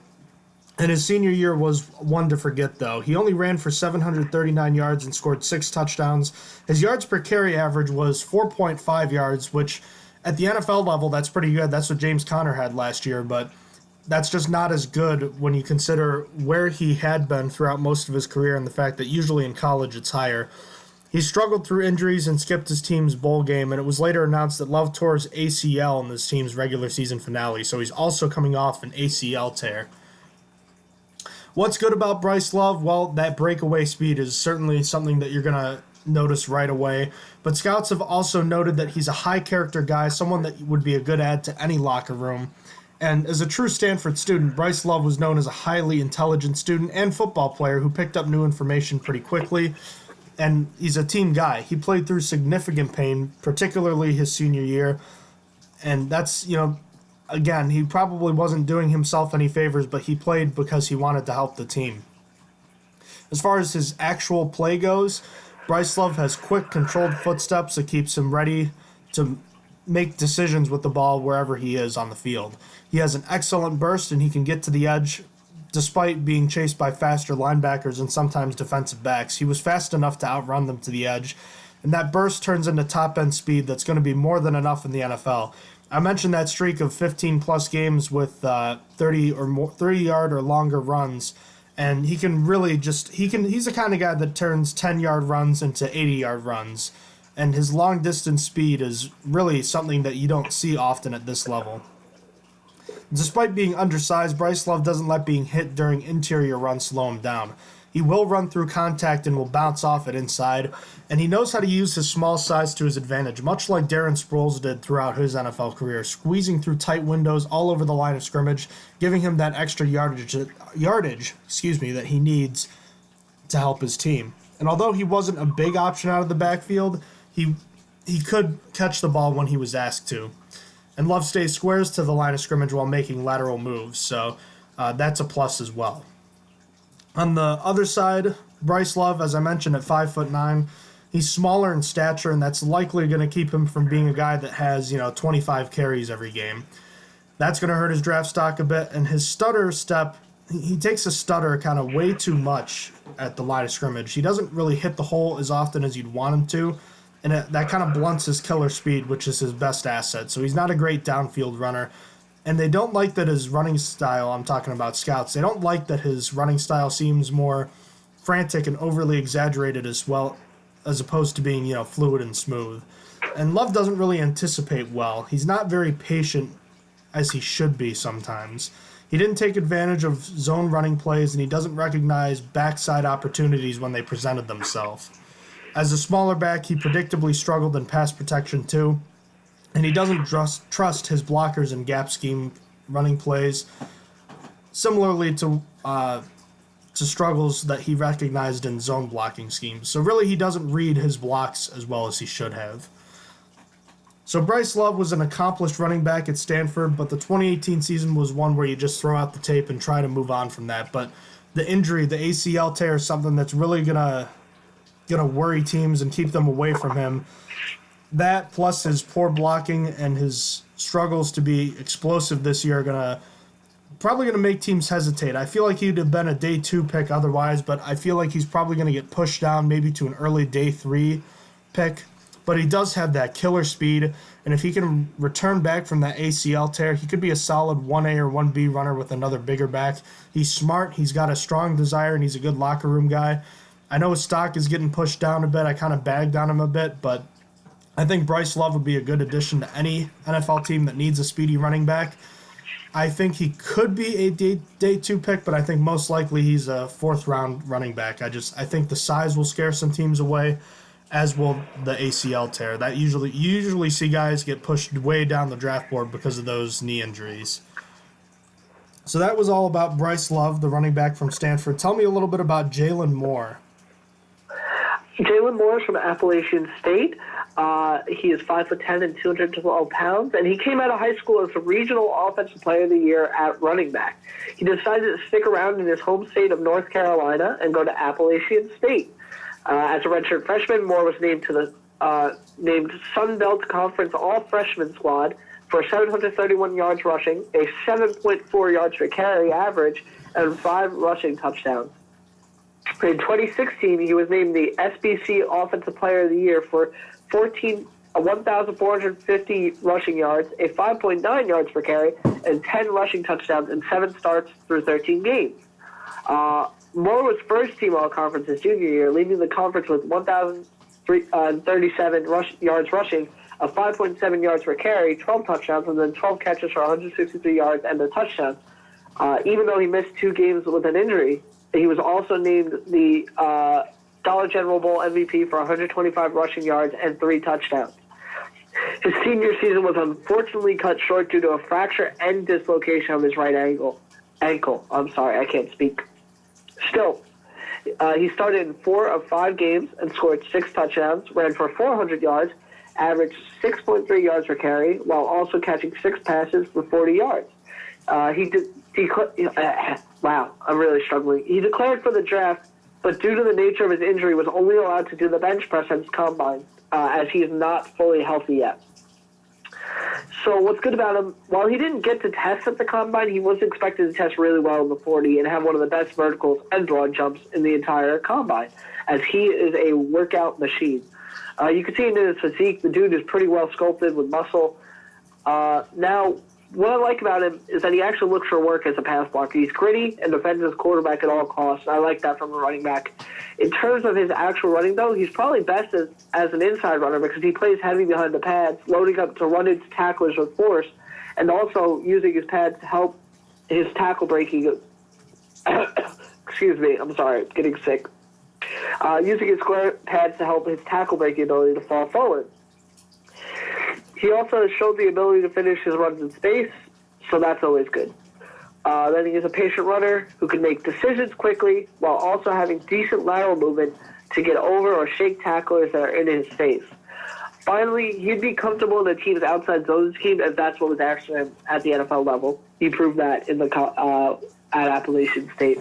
And his senior year was one to forget, though. He only ran for 739 yards and scored 6 touchdowns. His yards per carry average was 4.5 yards, which at the NFL level, that's pretty good. That's what James Conner had last year, but that's just not as good when you consider where he had been throughout most of his career and the fact that usually in college it's higher. He struggled through injuries and skipped his team's bowl game, and it was later announced that Love tore his ACL in this team's regular season finale, so he's also coming off an ACL tear. What's good about Bryce Love? Well, that breakaway speed is certainly something that you're going to notice right away, but scouts have also noted that he's a high-character guy, someone that would be a good add to any locker room. And as a true Stanford student, Bryce Love was known as a highly intelligent student and football player who picked up new information pretty quickly, and he's a team guy. He played through significant pain, particularly his senior year, and that's, again, he probably wasn't doing himself any favors, but he played because he wanted to help the team. As far as his actual play goes, Bryce Love has quick, controlled footsteps that keeps him ready to make decisions with the ball wherever he is on the field. He has an excellent burst, and he can get to the edge despite being chased by faster linebackers and sometimes defensive backs. He was fast enough to outrun them to the edge. and that burst turns into top-end speed that's going to be more than enough in the NFL. I mentioned that streak of 15-plus games with 30-yard or longer runs, and he can really he's the kind of guy that turns 10-yard runs into 80-yard runs, and his long-distance speed is really something that you don't see often at this level. Despite being undersized, Bryce Love doesn't let being hit during interior runs slow him down. He will run through contact and will bounce off it inside, and he knows how to use his small size to his advantage, much like Darrin Sproles did throughout his NFL career, squeezing through tight windows all over the line of scrimmage, giving him that extra yardage that he needs to help his team. And although he wasn't a big option out of the backfield, he could catch the ball when he was asked to. And Love stays squares to the line of scrimmage while making lateral moves, so that's a plus as well. On the other side, Bryce Love, as I mentioned, at 5'9", he's smaller in stature, and that's likely going to keep him from being a guy that has 25 carries every game. That's going to hurt his draft stock a bit, and his stutter step, he takes a stutter kind of way too much at the line of scrimmage. He doesn't really hit the hole as often as you'd want him to, and that kind of blunts his killer speed, which is his best asset. So he's not a great downfield runner. And they don't like that his running style, I'm talking about scouts, they don't like that his running style seems more frantic and overly exaggerated as well, as opposed to being, fluid and smooth. And Love doesn't really anticipate well. He's not very patient as he should be sometimes. He didn't take advantage of zone running plays, and he doesn't recognize backside opportunities when they presented themselves. As a smaller back, he predictably struggled in pass protection too. And he doesn't trust his blockers in gap scheme running plays, similarly to struggles that he recognized in zone blocking schemes. So really, he doesn't read his blocks as well as he should have. So Bryce Love was an accomplished running back at Stanford, but the 2018 season was one where you just throw out the tape and try to move on from that. But the injury, the ACL tear, is something that's really gonna worry teams and keep them away from him. That plus his poor blocking and his struggles to be explosive this year are probably going to make teams hesitate. I feel like he'd have been a day 2 pick otherwise, but I feel like he's probably going to get pushed down maybe to an early day 3 pick. But he does have that killer speed, and if he can return back from that ACL tear, he could be a solid 1A or 1B runner with another bigger back. He's smart, he's got a strong desire, and he's a good locker room guy. I know his stock is getting pushed down a bit. I kind of bagged on him a bit, but I think Bryce Love would be a good addition to any NFL team that needs a speedy running back. I think he could be a day 2 pick, but I think most likely he's a 4th-round running back. I think the size will scare some teams away, as will the ACL tear. That you usually see guys get pushed way down the draft board because of those knee injuries. So that was all about Bryce Love, the running back from Stanford. Tell me a little bit about Jalen Moore.
Jalen Moore is from Appalachian State. He is 5'10" and 212 pounds, and he came out of high school as the regional offensive player of the year at running back. He decided to stick around in his home state of North Carolina and go to Appalachian State. As a redshirt freshman, Moore was named to the Sun Belt Conference All-Freshman squad for 731 yards rushing, a 7.4 yards per carry average, and 5 rushing touchdowns. In 2016, he was named the SBC Offensive Player of the Year for 1,450 rushing yards, a 5.9 yards per carry, and 10 rushing touchdowns in 7 starts through 13 games. Moore was first-team All-Conference his junior year, leading the conference with 1,037 yards rushing, a 5.7 yards per carry, 12 touchdowns, and then 12 catches for 163 yards and a touchdown. Even though he missed 2 games with an injury, he was also named the Dollar General Bowl MVP for 125 rushing yards and 3 touchdowns. His senior season was unfortunately cut short due to a fracture and dislocation of his right ankle. I'm sorry, I can't speak. Still, he started in 4 of 5 games and scored 6 touchdowns, ran for 400 yards, averaged 6.3 yards per carry, while also catching 6 passes for 40 yards. Wow, I'm really struggling. He declared for the draft, but due to the nature of his injury, was only allowed to do the bench press at his combine, as he is not fully healthy yet. So what's good about him, while he didn't get to test at the combine, he was expected to test really well in the 40 and have one of the best verticals and broad jumps in the entire combine, as he is a workout machine. You can see in his physique, the dude is pretty well sculpted with muscle. Now, what I like about him is that he actually looks for work as a pass blocker. He's gritty and defends his quarterback at all costs. I like that from a running back. In terms of his actual running, though, he's probably best as an inside runner because he plays heavy behind the pads, loading up to run into tacklers with force, and also using his pads to help his tackle breaking. Excuse me, I'm sorry, getting sick. Using his square pads to help his tackle breaking ability to fall forward. He also has shown the ability to finish his runs in space, so that's always good. Then he is a patient runner who can make decisions quickly while also having decent lateral movement to get over or shake tacklers that are in his face. Finally, he'd be comfortable in the team's outside zone scheme if that's what was actually at the NFL level. He proved that in at Appalachian State.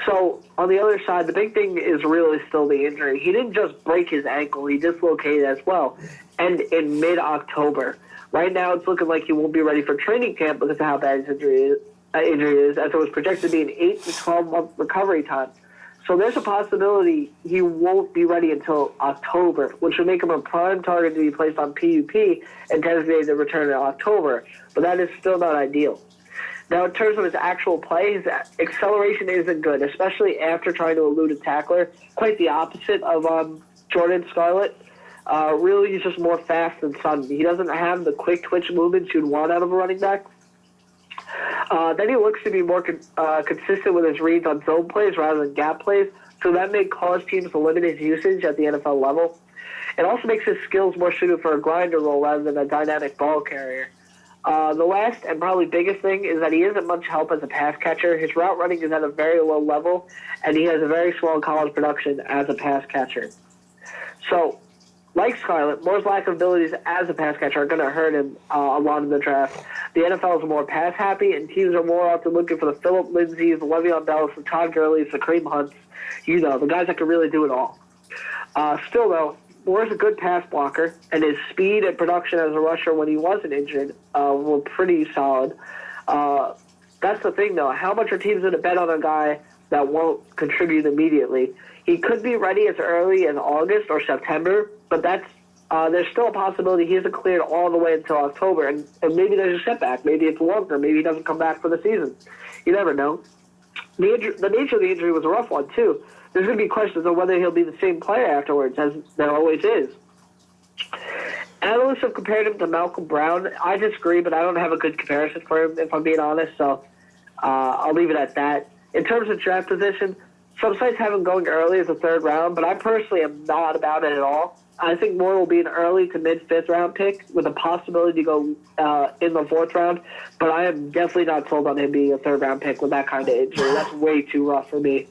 So, on the other side, the big thing is really still the injury. He didn't just break his ankle, he dislocated as well, and in mid-October. Right now, it's looking like he won't be ready for training camp because of how bad his injury is, as it was projected to be an 8 to 12-month recovery time. So there's a possibility he won't be ready until October, which would make him a prime target to be placed on PUP and designated to return in October. But that is still not ideal. Now, in terms of his actual play, his acceleration isn't good, especially after trying to elude a tackler. Quite the opposite of Jordan Scarlett. Really, he's just more fast and sudden. He doesn't have the quick twitch movements you'd want out of a running back. Then he looks to be more consistent with his reads on zone plays rather than gap plays, so that may cause teams to limit his usage at the NFL level. It also makes his skills more suited for a grinder role rather than a dynamic ball carrier. The last and probably biggest thing is that he isn't much help as a pass catcher. His route running is at a very low level, and he has a very small college production as a pass catcher. So, like Scarlett, Moore's lack of abilities as a pass catcher are going to hurt him a lot in the draft. The NFL is more pass-happy, and teams are more often looking for the Phillip Lindsays, the Le'Veon Bells, the Todd Gurley's, the Kareem Hunts, the guys that can really do it all. Still, though, Moore's a good pass blocker, and his speed and production as a rusher when he wasn't injured were pretty solid. That's the thing, though. How much are teams going to bet on a guy that won't contribute immediately? He could be ready as early as August or September, but there's still a possibility he isn't cleared all the way until October, and maybe there's a setback. Maybe it's longer. Maybe he doesn't come back for the season. You never know. The nature of the injury was a rough one, too. There's going to be questions on whether he'll be the same player afterwards, as there always is. Analysts have compared him to Malcolm Brown. I disagree, but I don't have a good comparison for him, if I'm being honest, so I'll leave it at that. In terms of draft position, some sites have him going early as a third round, but I personally am not about it at all. I think Moore will be an early to mid-fifth round pick with a possibility to go in the fourth round, but I am definitely not sold on him being a third-round pick with that kind of injury. That's way too rough for me.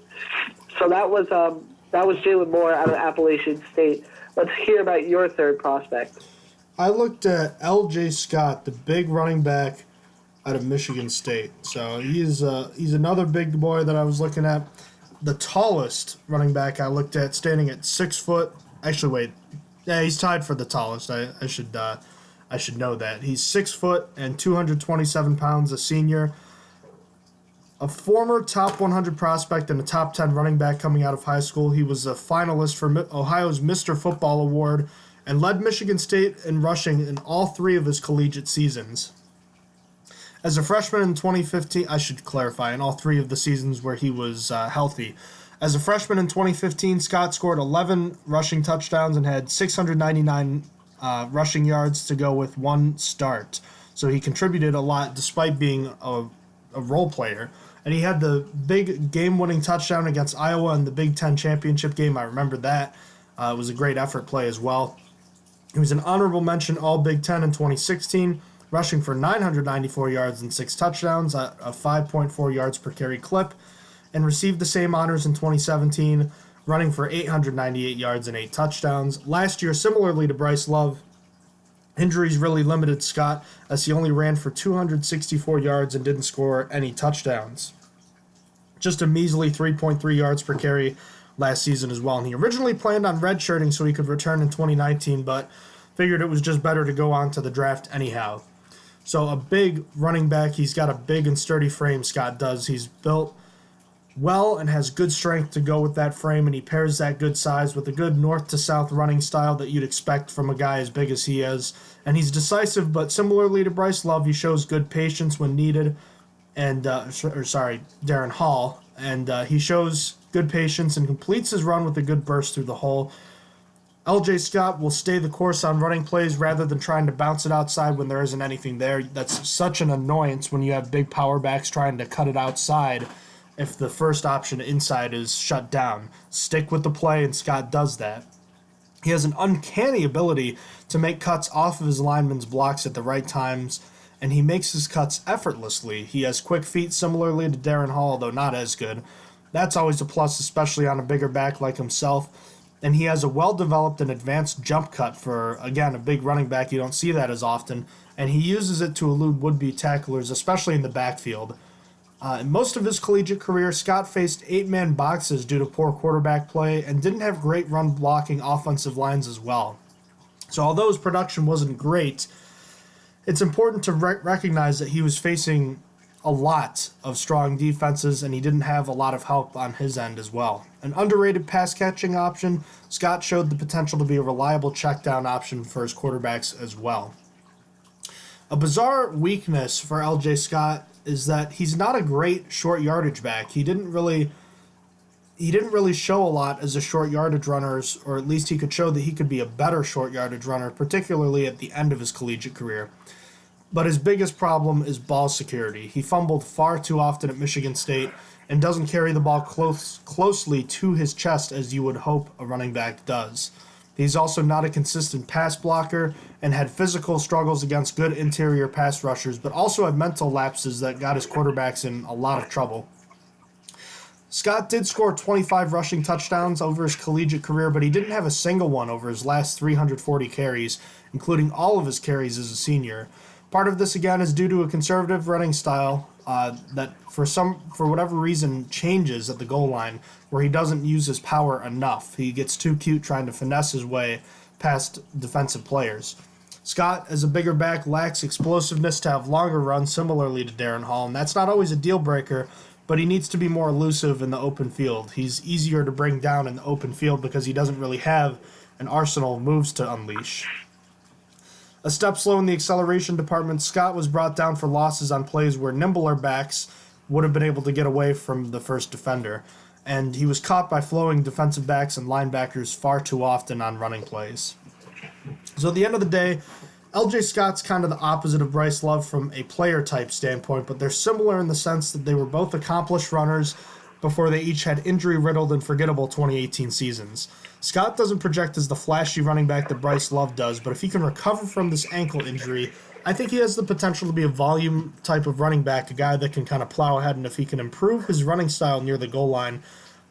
So that was Jalen Moore out of Appalachian State. Let's hear about your third prospect.
I looked at L.J. Scott, the big running back out of Michigan State. So he's another big boy that I was looking at. The tallest running back I looked at, standing at 6 foot. Actually, wait. Yeah, he's tied for the tallest. I should know that. He's 6 foot and 227 pounds, a senior. A former top 100 prospect and a top 10 running back coming out of high school. He was a finalist for Ohio's Mr. Football Award and led Michigan State in rushing in all 3 of his collegiate seasons. As a freshman in 2015, I should clarify, in all 3 of the seasons where he was healthy. As a freshman in 2015, Scott scored 11 rushing touchdowns and had 699 rushing yards to go with 1 start. So he contributed a lot despite being a role player. And he had the big game-winning touchdown against Iowa in the Big Ten championship game. I remember that. It was a great effort play as well. He was an honorable mention All-Big Ten in 2016, rushing for 994 yards and 6 touchdowns at a 5.4 yards per carry clip, and received the same honors in 2017, running for 898 yards and 8 touchdowns. Last year, similarly to Bryce Love, injuries really limited Scott, as he only ran for 264 yards and didn't score any touchdowns. Just a measly 3.3 yards per carry last season as well. And he originally planned on redshirting so he could return in 2019, but figured it was just better to go on to the draft anyhow. So a big running back. He's got a big and sturdy frame, Scott does. He's built well and has good strength to go with that frame, and he pairs that good size with a good north-to-south running style that you'd expect from a guy as big as he is. And he's decisive, but similarly to Bryce Love, he shows good patience when needed. And Darrin Hall, and he shows good patience and completes his run with a good burst through the hole. LJ Scott will stay the course on running plays rather than trying to bounce it outside when there isn't anything there. That's such an annoyance when you have big power backs trying to cut it outside if the first option inside is shut down. Stick with the play, and Scott does that. He has an uncanny ability to make cuts off of his linemen's blocks at the right times, and he makes his cuts effortlessly. He has quick feet similarly to Darrin Hall, though not as good. That's always a plus, especially on a bigger back like himself. And he has a well-developed and advanced jump cut for, again, a big running back. You don't see that as often. And he uses it to elude would-be tacklers, especially in the backfield. In most of his collegiate career, Scott faced 8-man boxes due to poor quarterback play and didn't have great run-blocking offensive lines as well. So although his production wasn't great, it's important to recognize that he was facing a lot of strong defenses, and he didn't have a lot of help on his end as well. An underrated pass-catching option, Scott showed the potential to be a reliable check-down option for his quarterbacks as well. A bizarre weakness for LJ Scott is that he's not a great short yardage back. He didn't really show a lot as a short yardage runner, or at least he could show that he could be a better short yardage runner, particularly at the end of his collegiate career. But his biggest problem is ball security. He fumbled far too often at Michigan State and doesn't carry the ball closely to his chest as you would hope a running back does. He's also not a consistent pass blocker and had physical struggles against good interior pass rushers, but also had mental lapses that got his quarterbacks in a lot of trouble. Scott did score 25 rushing touchdowns over his collegiate career, but he didn't have a single one over his last 340 carries, including all of his carries as a senior. Part of this, again, is due to a conservative running style that, for whatever reason, changes at the goal line, where he doesn't use his power enough. He gets too cute trying to finesse his way past defensive players. Scott, as a bigger back, lacks explosiveness to have longer runs, similarly to Darrin Hall, and that's not always a deal breaker, but he needs to be more elusive in the open field. He's easier to bring down in the open field because he doesn't really have an arsenal of moves to unleash. A step slow in the acceleration department, Scott was brought down for losses on plays where nimbler backs would have been able to get away from the first defender, and he was caught by flowing defensive backs and linebackers far too often on running plays. So at the end of the day, LJ Scott's kind of the opposite of Bryce Love from a player-type standpoint, but they're similar in the sense that they were both accomplished runners before they each had injury-riddled and forgettable 2018 seasons. Scott doesn't project as the flashy running back that Bryce Love does, but if he can recover from this ankle injury, I think he has the potential to be a volume type of running back, a guy that can kind of plow ahead, and if he can improve his running style near the goal line,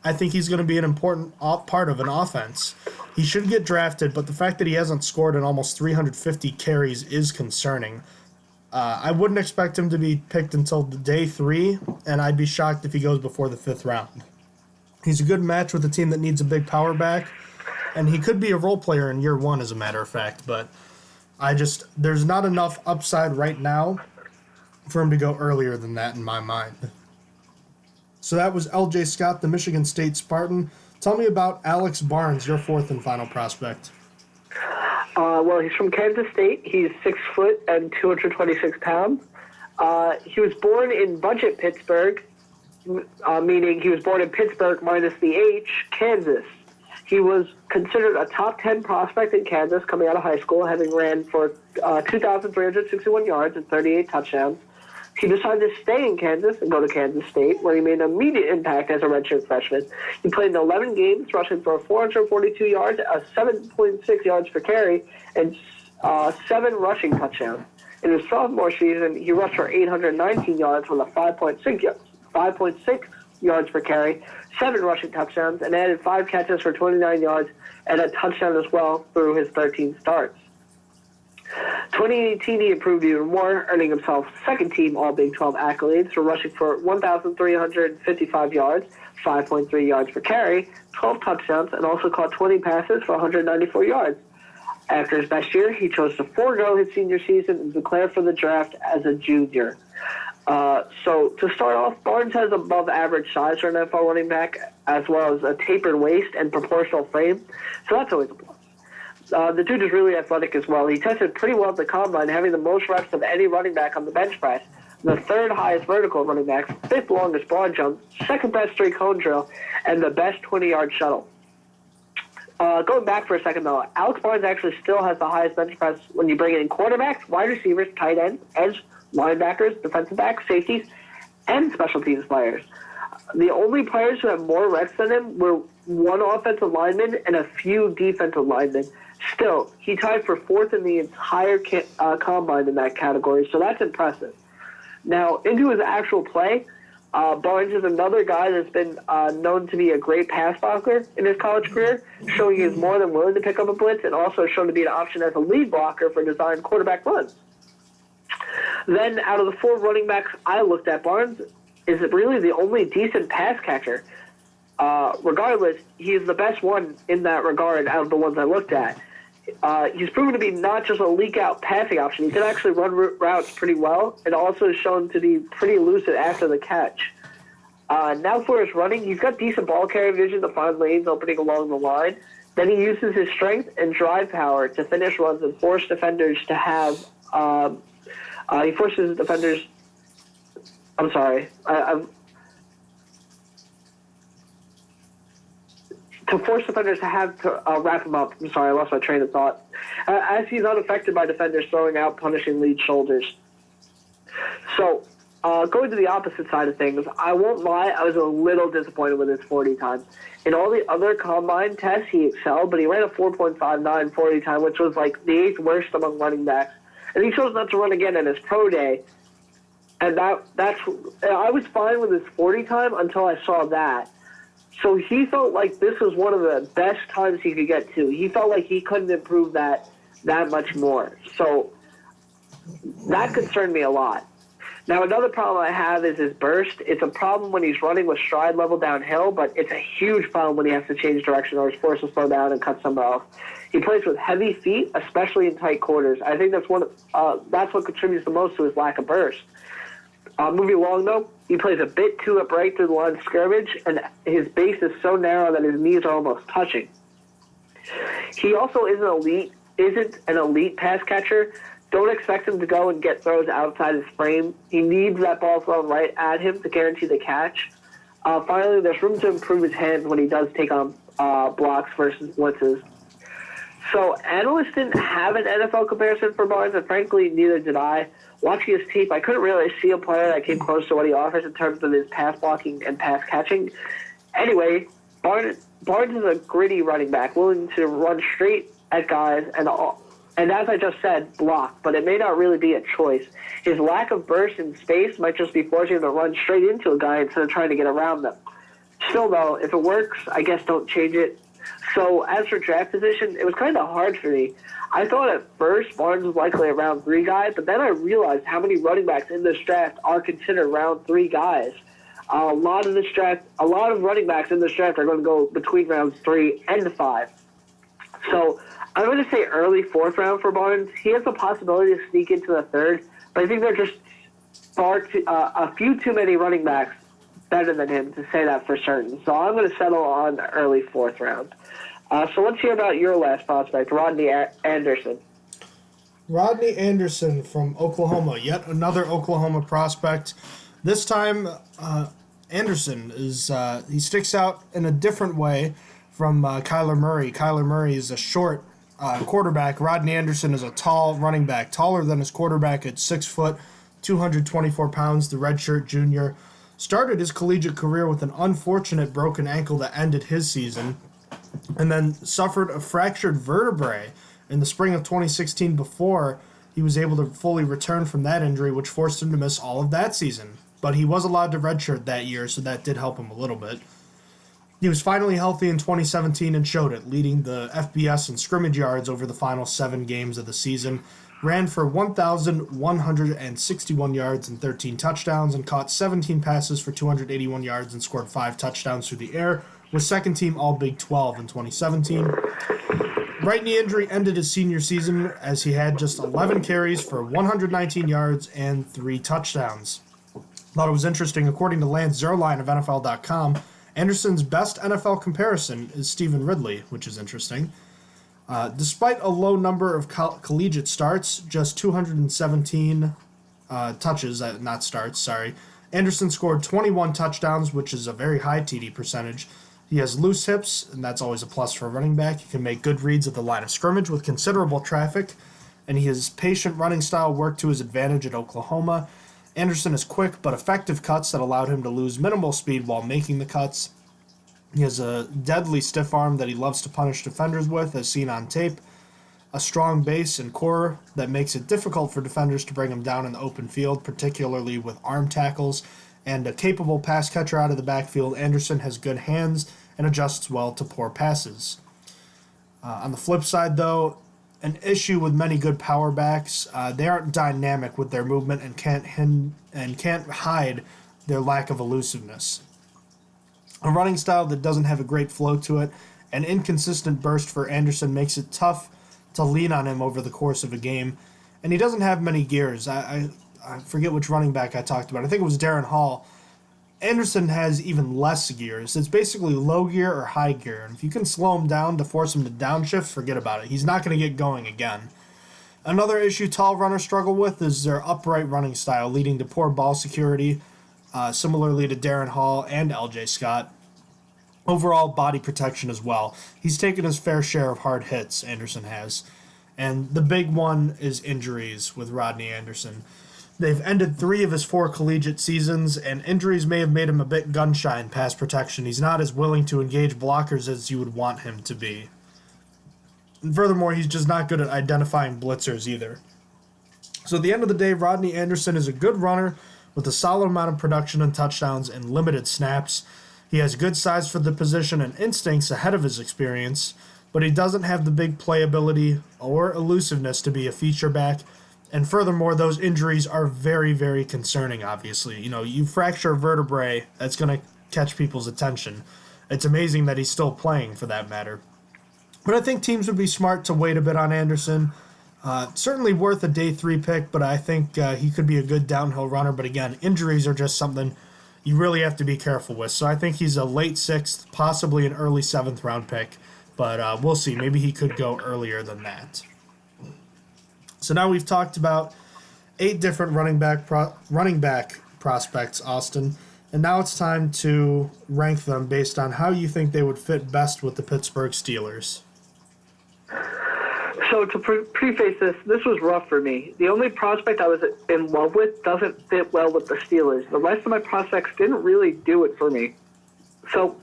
I think he's going to be an important part of an offense. He should get drafted, but the fact that he hasn't scored in almost 350 carries is concerning. I wouldn't expect him to be picked until day 3, and I'd be shocked if he goes before the 5th round. He's a good match with a team that needs a big power back, and he could be a role player in year 1, as a matter of fact, but there's not enough upside right now for him to go earlier than that in my mind. So that was LJ Scott, the Michigan State Spartan. Tell me about Alex Barnes, your 4th and final prospect.
Well, he's from Kansas State. He's 6 foot and 226 pounds. He was born in budget Pittsburgh, meaning he was born in Pittsburgh minus the H, Kansas. He was considered a top 10 prospect in Kansas coming out of high school, having ran for 2,361 yards and 38 touchdowns. He decided to stay in Kansas and go to Kansas State, where he made an immediate impact as a redshirt freshman. He played in 11 games, rushing for 442 yards, 7.6 yards per carry, and 7 rushing touchdowns. In his sophomore season, he rushed for 819 yards with a 5.6 yards per carry, 7 rushing touchdowns, and added 5 catches for 29 yards and a touchdown as well through his 13 starts. 2018, he improved even more, earning himself second-team All-Big 12 accolades for rushing for 1,355 yards, 5.3 yards per carry, 12 touchdowns, and also caught 20 passes for 194 yards. After his best year, he chose to forego his senior season and declare for the draft as a junior. So to start off, Barnes has above average size for an NFL running back, as well as a tapered waist and proportional frame. So that's always a plus. The dude is really athletic as well. He tested pretty well at the combine, having the most reps of any running back on the bench press, the third highest vertical running back, fifth longest broad jump, second best three-cone drill, and the best 20-yard shuttle. Going back for a second, though, Alex Barnes actually still has the highest bench press when you bring in quarterbacks, wide receivers, tight ends, edge, linebackers, defensive backs, safeties, and special teams players. The only players who have more reps than him were one offensive lineman and a few defensive linemen. Still, he tied for fourth in the entire combine in that category, so that's impressive. Now, into his actual play, Barnes is another guy that's been known to be a great pass blocker in his college career, showing he is more than willing to pick up a blitz and also shown to be an option as a lead blocker for designed quarterback runs. Then, out of the four running backs I looked at, Barnes is really the only decent pass catcher. Regardless, he's the best one in that regard out of the ones I looked at. He's proven to be not just a leak-out passing option. He can actually run routes pretty well and also is shown to be pretty elusive after the catch. Now for his running, he's got decent ball carrier vision to find lanes opening along the line. Then he uses his strength and drive power to finish runs and force defenders to have he forces defenders. I'm sorry. To force defenders to have to wrap him up. I'm sorry, I lost my train of thought. As he's unaffected by defenders throwing out punishing lead shoulders. So, going to the opposite side of things, I won't lie, I was a little disappointed with his 40 time. In all the other combine tests, he excelled, but he ran a 4.59 40 time, which was like the 8th worst among running backs. And he chose not to run again in his pro day. And that's I was fine with his 40 time until I saw that. So he felt like this was one of the best times he could get to. He felt like he couldn't improve that much more. So that concerned me a lot. Now, another problem I have is his burst. It's a problem when he's running with stride level downhill, but it's a huge problem when he has to change direction or is forced to slow down and cut somewhere else. He plays with heavy feet, especially in tight quarters. I think that's what contributes the most to his lack of burst. Moving along, though, he plays a bit too upright through the line of scrimmage, and his base is so narrow that his knees are almost touching. He also isn't an elite pass catcher. Don't expect him to go and get throws outside his frame. He needs that ball thrown right at him to guarantee the catch. Finally, there's room to improve his hands when he does take on blocks versus blitzes. So analysts didn't have an NFL comparison for Barnes, and frankly, neither did I. Watching his tape, I couldn't really see a player that came close to what he offers in terms of his pass blocking and pass catching. Anyway, Barnes is a gritty running back, willing to run straight at guys and as I just said, block, but it may not really be a choice. His lack of burst in space might just be forcing him to run straight into a guy instead of trying to get around them. Still, though, if it works, I guess don't change it. So as for draft position, it was kind of hard for me. I thought at first Barnes was likely a round 3 guy, but then I realized how many running backs in this draft are considered round 3 guys. A lot of running backs in this draft are going to go between rounds 3 and 5. So I'm going to say early 4th round for Barnes. He has the possibility to sneak into the 3rd, but I think there are just a few too many running backs better than him to say that for certain. So I'm going to settle on early 4th round. So let's hear about your last prospect, Rodney Anderson.
Rodney Anderson from Oklahoma, yet another Oklahoma prospect. This time, Anderson he sticks out in a different way from Kyler Murray. Kyler Murray is a short quarterback. Rodney Anderson is a tall running back, taller than his quarterback at 6 foot, 224 pounds, the redshirt junior. Started his collegiate career with an unfortunate broken ankle that ended his season, and then suffered a fractured vertebrae in the spring of 2016 before he was able to fully return from that injury, which forced him to miss all of that season. But he was allowed to redshirt that year, so that did help him a little bit. He was finally healthy in 2017 and showed it, leading the FBS in scrimmage yards over the final 7 games of the season. Ran for 1,161 yards and 13 touchdowns and caught 17 passes for 281 yards and scored 5 touchdowns through the air, was second team All Big 12 in 2017. Right knee injury ended his senior season as he had just 11 carries for 119 yards and 3 touchdowns. Thought it was interesting. According to Lance Zierlein of NFL.com, Anderson's best NFL comparison is Stephen Ridley, which is interesting. Despite a low number of collegiate starts, just 217 touches, not starts, sorry, Anderson scored 21 touchdowns, which is a very high TD percentage. He has loose hips, and that's always a plus for a running back. He can make good reads at the line of scrimmage with considerable traffic, and his patient running style worked to his advantage at Oklahoma. Anderson has quick but effective cuts that allowed him to lose minimal speed while making the cuts. He has a deadly stiff arm that he loves to punish defenders with, as seen on tape, a strong base and core that makes it difficult for defenders to bring him down in the open field, particularly with arm tackles, and a capable pass catcher out of the backfield. Anderson has good hands and adjusts well to poor passes. On the flip side, though, an issue with many good power backs, they aren't dynamic with their movement and can't hide their lack of elusiveness. A running style that doesn't have a great flow to it, an inconsistent burst for Anderson makes it tough to lean on him over the course of a game, and he doesn't have many gears. I forget which running back I talked about. I think it was Darrin Hall. Anderson has even less gears. It's basically low gear or high gear, and if you can slow him down to force him to downshift, forget about it. He's not going to get going again. Another issue tall runners struggle with is their upright running style, leading to poor ball security, similarly to Darrin Hall and LJ Scott. Overall body protection as well. He's taken his fair share of hard hits, Anderson has. And the big one is injuries with Rodney Anderson. They've ended 3 of his 4 collegiate seasons, and injuries may have made him a bit gun-shy in pass protection. He's not as willing to engage blockers as you would want him to be. And furthermore, he's just not good at identifying blitzers either. So at the end of the day, Rodney Anderson is a good runner with a solid amount of production and touchdowns and limited snaps. He has good size for the position and instincts ahead of his experience, but he doesn't have the big playability or elusiveness to be a feature back. And furthermore, those injuries are very, very concerning, obviously. You know, you fracture a vertebrae, that's going to catch people's attention. It's amazing that he's still playing, for that matter. But I think teams would be smart to wait a bit on Anderson. Certainly worth a day 3 pick, but I think he could be a good downhill runner. But again, injuries are just something you really have to be careful with. So I think he's a late 6th, possibly an early 7th round pick. But we'll see. Maybe he could go earlier than that. So now we've talked about 8 different running back prospects, Austin. And now it's time to rank them based on how you think they would fit best with the Pittsburgh Steelers.
So to preface this was rough for me. The only prospect I was in love with doesn't fit well with the Steelers. The rest of my prospects didn't really do it for me. So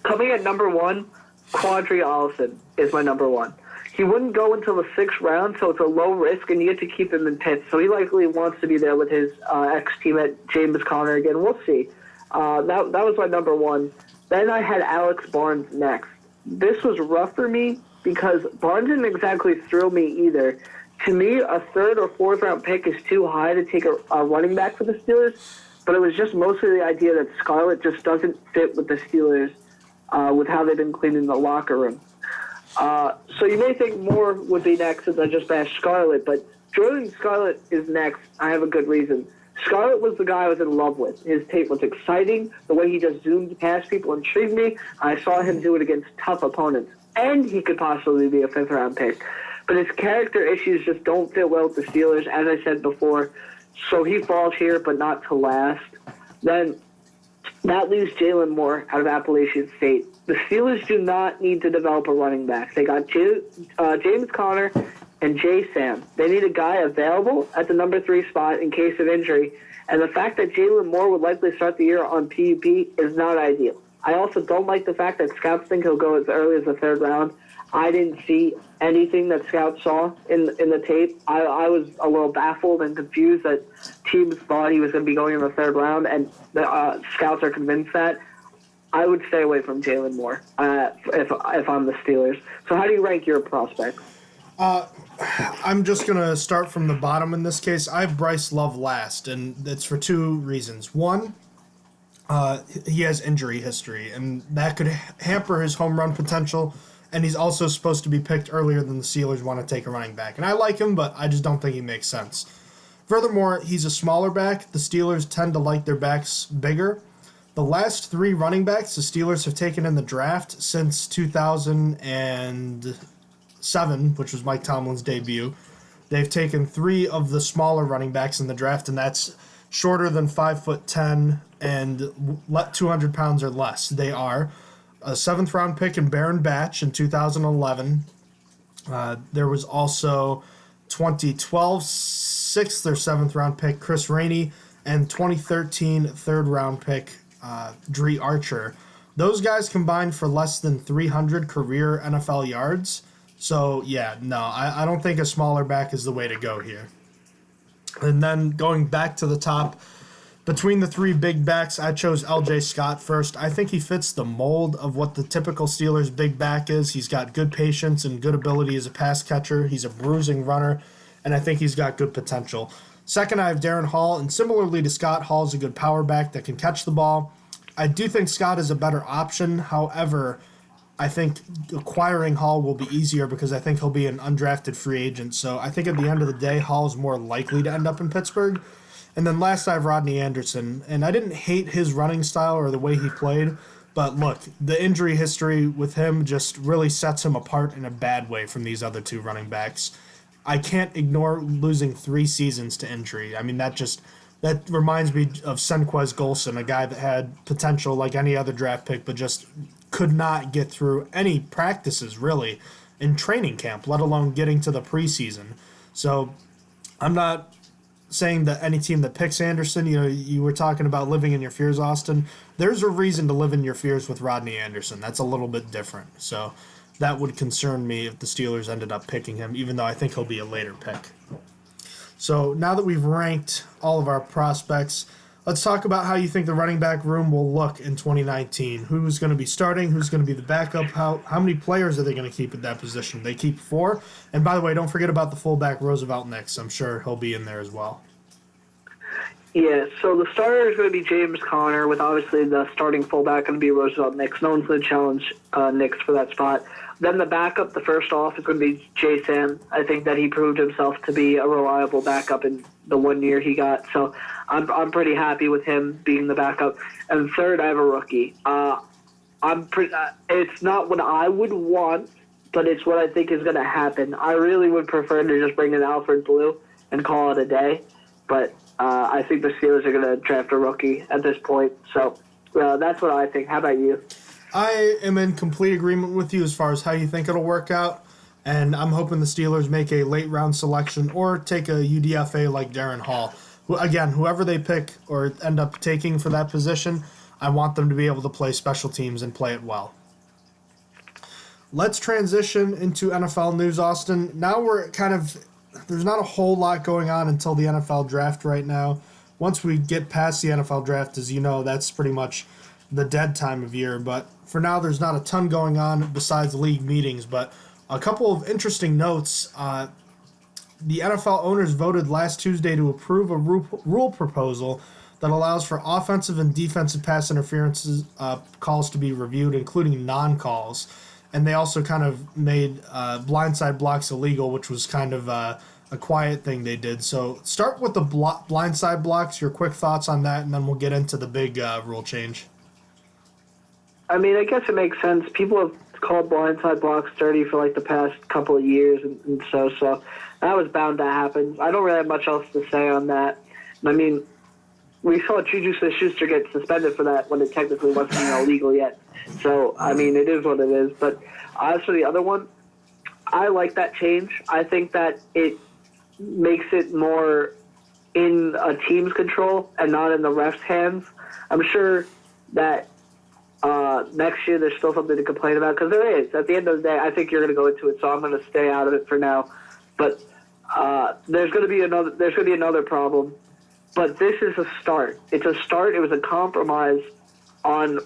coming at number 1, Qadree Ollison is my number 1. He wouldn't go until the 6th round, so it's a low risk, and you get to keep him in Pitt. So he likely wants to be there with his ex-teammate James Conner again. We'll see. That was my number 1. Then I had Alex Barnes next. This was rough for me because Barnes didn't exactly thrill me either. To me, a 3rd or 4th round pick is too high to take a running back for the Steelers, but it was just mostly the idea that Scarlett just doesn't fit with the Steelers with how they've been cleaning the locker room. So you may think Moore would be next since I just bashed Scarlett, but Jordan Scarlett is next. I have a good reason. Scarlett was the guy I was in love with. His tape was exciting. The way he just zoomed past people intrigued me. I saw him do it against tough opponents. And he could possibly be a 5th round pick. But his character issues just don't fit well with the Steelers, as I said before. So he falls here, but not to last. Then that leaves Jalen Moore out of Appalachian State. The Steelers do not need to develop a running back. They got James Conner and Jay Sam. They need a guy available at the number 3 spot in case of injury. And the fact that Jalen Moore would likely start the year on PUP is not ideal. I also don't like the fact that scouts think he'll go as early as the 3rd round. I didn't see anything that scouts saw in the tape. I was a little baffled and confused that teams thought he was going to be going in the 3rd round, and the scouts are convinced that. I would stay away from Jalen Moore if I'm the Steelers. So how do you rank your prospects?
I'm just going to start from the bottom in this case. I have Bryce Love last, and it's for 2 reasons. One, he has injury history, and that could hamper his home run potential, and he's also supposed to be picked earlier than the Steelers want to take a running back. And I like him, but I just don't think he makes sense. Furthermore, he's a smaller back. The Steelers tend to like their backs bigger. The last 3 running backs the Steelers have taken in the draft since 2007, which was Mike Tomlin's debut, they've taken 3 of the smaller running backs in the draft, and that's shorter than 5'10" and 200 pounds or less. They are a 7th round pick in Baron Batch in 2011. There was also 2012 6th or 7th round pick Chris Rainey, and 2013 3rd round pick Qadree Archer. Those guys combined for less than 300 career NFL yards. So, yeah, no, I don't think a smaller back is the way to go here. And then going back to the top, between the 3 big backs, I chose L.J. Scott first. I think he fits the mold of what the typical Steelers big back is. He's got good patience and good ability as a pass catcher. He's a bruising runner, and I think he's got good potential. Second, I have Darrin Hall, and similarly to Scott, Hall is a good power back that can catch the ball. I do think Scott is a better option. However, I think acquiring Hall will be easier because I think he'll be an undrafted free agent. So I think at the end of the day, Hall is more likely to end up in Pittsburgh. And then last, I have Rodney Anderson. And I didn't hate his running style or the way he played. But look, the injury history with him just really sets him apart in a bad way from these other 2 running backs. I can't ignore losing 3 seasons to injury. I mean, that reminds me of Senquez Golson, a guy that had potential like any other draft pick, but just could not get through any practices, really, in training camp, let alone getting to the preseason. So I'm not saying that any team that picks Anderson, you were talking about living in your fears, Austin. There's a reason to live in your fears with Rodney Anderson. That's a little bit different. So that would concern me if the Steelers ended up picking him, even though I think he'll be a later pick. So now that we've ranked all of our prospects, let's talk about how you think the running back room will look in 2019. Who's going to be starting? Who's going to be the backup? How many players are they going to keep at that position? They keep 4. And by the way, don't forget about the fullback Roosevelt Nix. I'm sure he'll be in there as well.
Yeah, so the starter is going to be James Conner, with obviously the starting fullback going to be Roosevelt Nix. No one's going to challenge Nix for that spot. Then the backup, the first off, is going to be Jason. I think that he proved himself to be a reliable backup in the 1 year he got. So I'm pretty happy with him being the backup. And third, I have a rookie. It's not what I would want, but it's what I think is going to happen. I really would prefer to just bring in Alfred Blue and call it a day. But I think the Steelers are going to draft a rookie at this point. So that's what I think. How about you?
I am in complete agreement with you as far as how you think it'll work out. And I'm hoping the Steelers make a late-round selection or take a UDFA like Darrin Hall. Again, whoever they pick or end up taking for that position, I want them to be able to play special teams and play it well. Let's transition into NFL news, Austin. Now there's not a whole lot going on until the NFL draft right now. Once we get past the NFL draft, as you know, that's pretty much the dead time of year. But for now, there's not a ton going on besides league meetings. But a couple of interesting notes. The NFL owners voted last Tuesday to approve a rule proposal that allows for offensive and defensive pass interference calls to be reviewed, including non-calls. And they also kind of made blindside blocks illegal, which was kind of a quiet thing they did. So start with the blindside blocks, your quick thoughts on that, and then we'll get into the big rule change.
I mean, I guess it makes sense. People have called blindside blocks dirty for like the past couple of years, and so that was bound to happen. I don't really have much else to say on that. I mean, we saw Juju Smith-Schuster get suspended for that when it technically wasn't illegal yet. So, I mean, it is what it is. But as for the other one, I like that change. I think that it makes it more in a team's control and not in the ref's hands. I'm sure that next year there's still something to complain about, because there is. At the end of the day, I think you're going to go into it, so I'm going to stay out of it for now. But there's going to be another problem. But this is a start. It's a start. It was a compromise on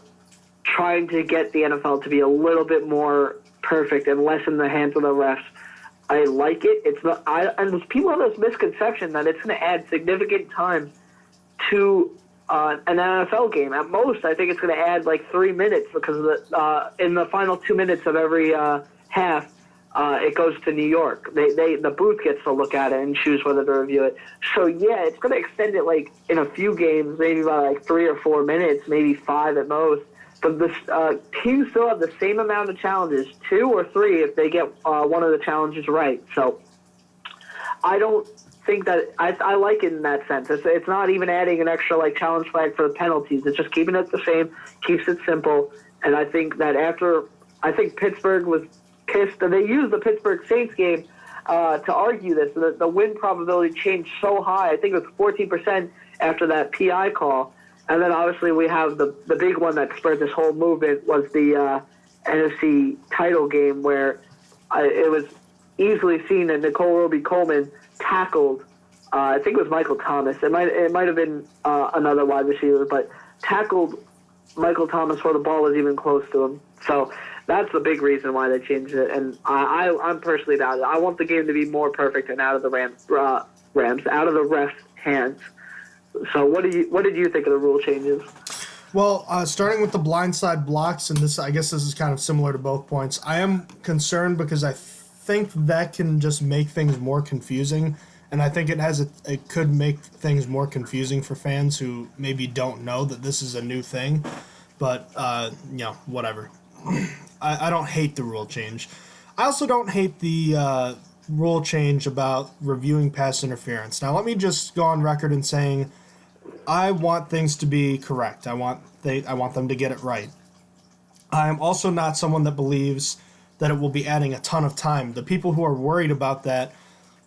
trying to get the NFL to be a little bit more perfect and less in the hands of the refs. I like it. It's not. And people have this misconception that it's going to add significant time to an NFL game. At most, I think it's going to add like 3 minutes, because of in the final 2 minutes of every half, it goes to New York. The booth gets to look at it and choose whether to review it. So yeah, it's going to extend it like in a few games, maybe by like 3 or 4 minutes, maybe 5 at most. But the teams still have the same amount of challenges, 2 or 3 if they get one of the challenges right. So I don't think that I like it in that sense. It's not even adding an extra like challenge flag for the penalties. It's just keeping it the same, keeps it simple. And I think that Pittsburgh was pissed. They used the Pittsburgh Saints game to argue this. The win probability changed so high. I think it was 14% after that PI call. And then obviously we have the big one that spurred this whole movement was the NFC title game where it was easily seen that Nicole Roby-Coleman tackled, I think it was Michael Thomas. It might have been another wide receiver, but tackled Michael Thomas before the ball was even close to him. So that's the big reason why they changed it. And I'm personally about it. I want the game to be more perfect and out of the Rams, out of the refs' hands. So what did you think of the rule changes?
Well, starting with the blindside blocks, and I guess this is kind of similar to both points. I am concerned because I think that can just make things more confusing, and I think it could make things more confusing for fans who maybe don't know that this is a new thing. But whatever. I don't hate the rule change. I also don't hate the rule change about reviewing pass interference. Now, let me just go on record in saying I want things to be correct. I want them to get it right. I'm also not someone that believes that it will be adding a ton of time. The people who are worried about that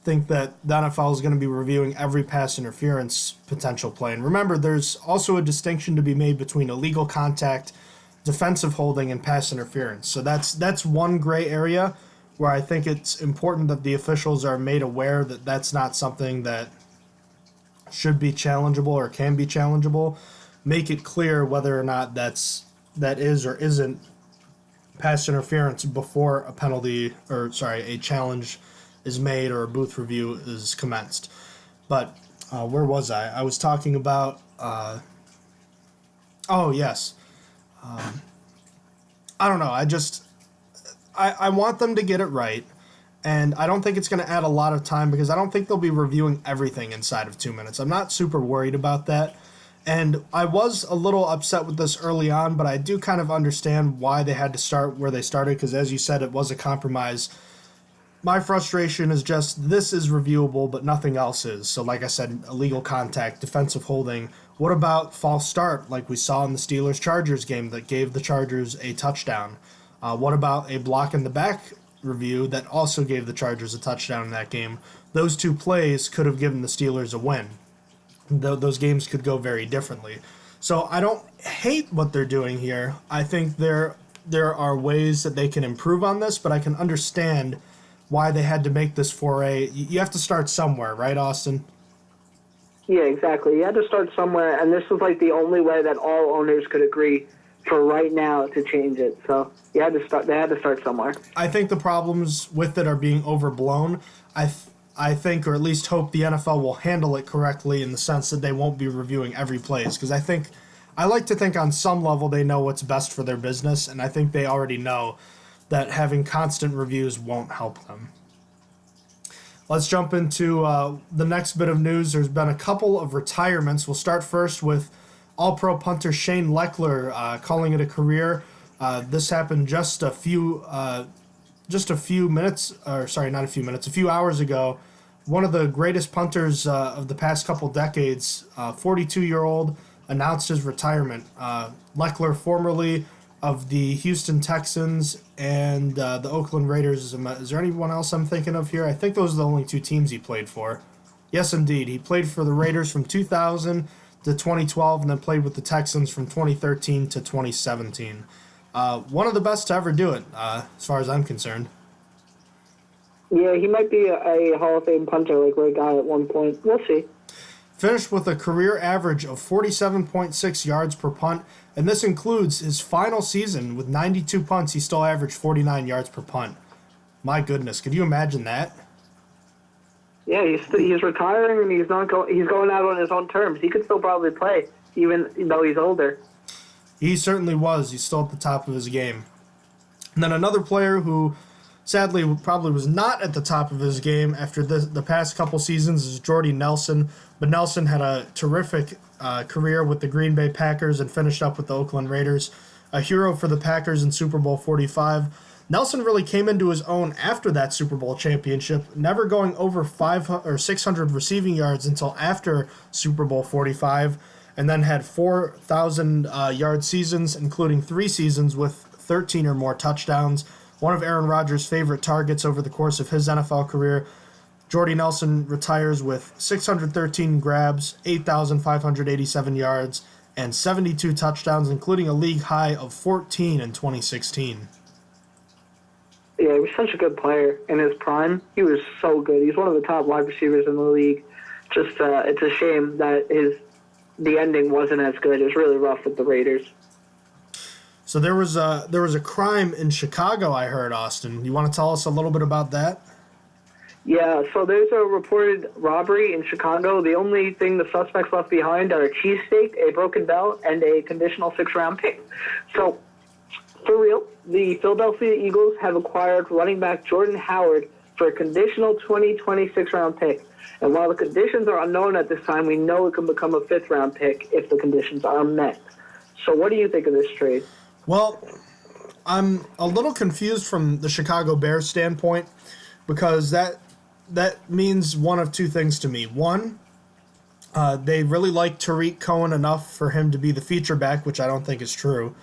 think that the NFL is going to be reviewing every pass interference potential play. And remember, there's also a distinction to be made between illegal contact, defensive holding, and pass interference. So that's one gray area where I think it's important that the officials are made aware that that's not something that should be challengeable or can be challengeable. Make it clear whether or not that is or isn't pass interference before a challenge is made or a booth review is commenced. But where was I? I was talking about yes. I don't know. I want them to get it right, and I don't think it's going to add a lot of time because I don't think they'll be reviewing everything inside of 2 minutes. I'm not super worried about that, and I was a little upset with this early on, but I do kind of understand why they had to start where they started because, as you said, it was a compromise. My frustration is just this is reviewable, but nothing else is. So like I said, illegal contact, defensive holding. What about false start like we saw in the Steelers-Chargers game that gave the Chargers a touchdown? What about a block in the back review that also gave the Chargers a touchdown in that game? Those two plays could have given the Steelers a win. Those games could go very differently. So I don't hate what they're doing here. I think there are ways that they can improve on this, but I can understand why they had to make this foray. You have to start somewhere, right, Austin?
Yeah, exactly. You had to start somewhere, and this was like the only way that all owners could agree for right now to change it. So they had to start somewhere.
I think the problems with it are being overblown. I think, or at least hope, the NFL will handle it correctly in the sense that they won't be reviewing every plays, because I like to think on some level they know what's best for their business, and I think they already know that having constant reviews won't help them. Let's jump into the next bit of news. There's been a couple of retirements. We'll start first with All-Pro punter Shane Lechler calling it a career. This happened just a few hours ago. One of the greatest punters of the past couple decades, 42-year-old, announced his retirement. Lechler, formerly of the Houston Texans and the Oakland Raiders. Is there anyone else I'm thinking of here? I think those are the only two teams he played for. Yes, indeed. He played for the Raiders from 2000 to 2012 and then played with the Texans from 2013 to 2017. One of the best to ever do it, as far as I'm concerned.
Yeah, he might be a Hall of Fame punter like Ray Guy at one point. We'll see.
Finished with a career average of 47.6 yards per punt, and this includes his final season with 92 punts. He still averaged 49 yards per punt. My goodness, could you imagine that?
Yeah, he's retiring and he's going out on his own terms. He could still probably play, even though he's older.
He certainly was. He's still at the top of his game. And then another player who sadly probably was not at the top of his game after the past couple seasons is Jordy Nelson. But Nelson had a terrific career with the Green Bay Packers and finished up with the Oakland Raiders. A hero for the Packers in Super Bowl 45. Nelson really came into his own after that Super Bowl championship, never going over 500 or 600 receiving yards until after Super Bowl 45, and then had 4,000-yard seasons, including 3 seasons with 13 or more touchdowns. One of Aaron Rodgers' favorite targets over the course of his NFL career. Jordy Nelson retires with 613 grabs, 8,587 yards, and 72 touchdowns, including a league high of 14 in 2016.
Yeah, he was such a good player in his prime. He was so good. He's one of the top wide receivers in the league. Just it's a shame that the ending wasn't as good. It was really rough with the Raiders.
So there was a crime in Chicago, I heard, Austin. You want to tell us a little bit about that?
Yeah, so there's a reported robbery in Chicago. The only thing the suspects left behind are a cheesesteak, a broken bell, and a conditional 6th-round pick. So, for real, the Philadelphia Eagles have acquired running back Jordan Howard for a conditional 2026-round pick. And while the conditions are unknown at this time, we know it can become a 5th-round pick if the conditions are met. So what do you think of this trade?
Well, I'm a little confused from the Chicago Bears standpoint because that means one of two things to me. One, they really like Tariq Cohen enough for him to be the feature back, which I don't think is true.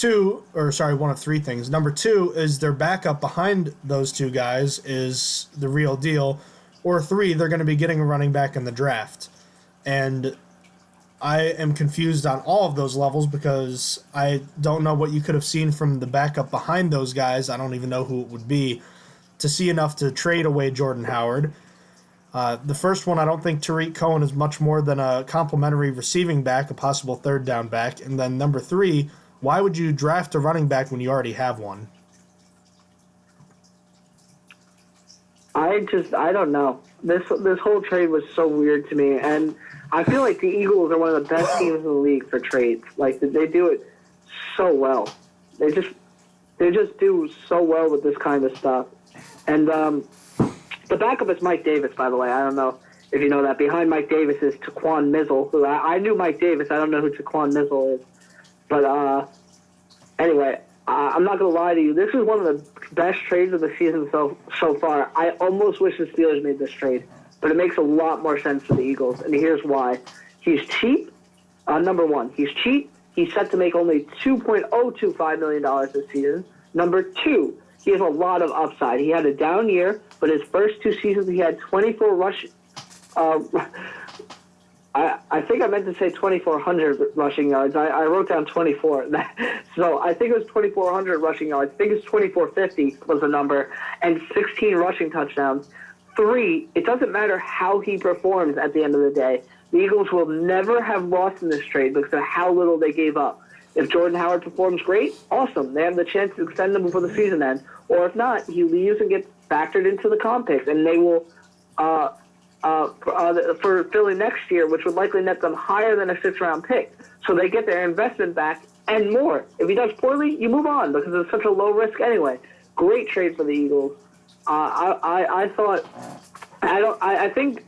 One of 3 things. Number 2 is their backup behind those 2 guys is the real deal. Or 3, they're going to be getting a running back in the draft. And I am confused on all of those levels because I don't know what you could have seen from the backup behind those guys. I don't even know who it would be to see enough to trade away Jordan Howard. The first one, I don't think Tariq Cohen is much more than a complimentary receiving back, a possible 3rd down back. And then number 3, why would you draft a running back when you already have one?
I don't know. This whole trade was so weird to me, and I feel like the Eagles are one of the best teams in the league for trades. Like, they do it so well. They just do so well with this kind of stuff. And the backup is Mike Davis, by the way. I don't know if you know that. Behind Mike Davis is Taquan Mizzle, who I knew Mike Davis. I don't know who Taquan Mizzle is. But anyway, I'm not going to lie to you. This is one of the best trades of the season so far. I almost wish the Steelers made this trade, but it makes a lot more sense for the Eagles, and here's why. He's cheap. Number 1, he's cheap. He's set to make only $2.025 million this season. Number 2, he has a lot of upside. He had a down year, but his first 2 seasons he had 24 rush. I think I meant to say 2,400 rushing yards. I wrote down 24. So I think it was 2,400 rushing yards. I think it's 2,450 was the number, and 16 rushing touchdowns. 3, it doesn't matter how he performs at the end of the day. The Eagles will never have lost in this trade because of how little they gave up. If Jordan Howard performs great, awesome. They have the chance to extend him before the season ends. Or if not, he leaves and gets factored into the comp picks, and they will for Philly next year, which would likely net them higher than a 6th-round pick. So they get their investment back and more. If he does poorly, you move on because it's such a low risk anyway. Great trade for the Eagles. I think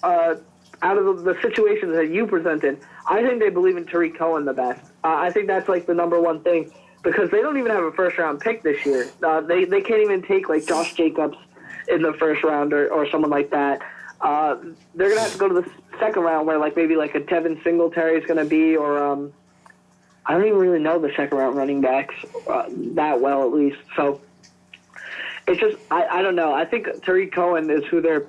out of the situations that you presented, I think they believe in Tariq Cohen the best. I think that's like the number 1 thing because they don't even have a 1st-round pick this year. They can't even take like Josh Jacobs in the 1st round or someone like that. They're going to have to go to the 2nd round where like maybe like a Devin Singletary is going to be or I don't even really know the 2nd-round running backs that well at least. So it's just I don't know. I think Tariq Cohen is who they're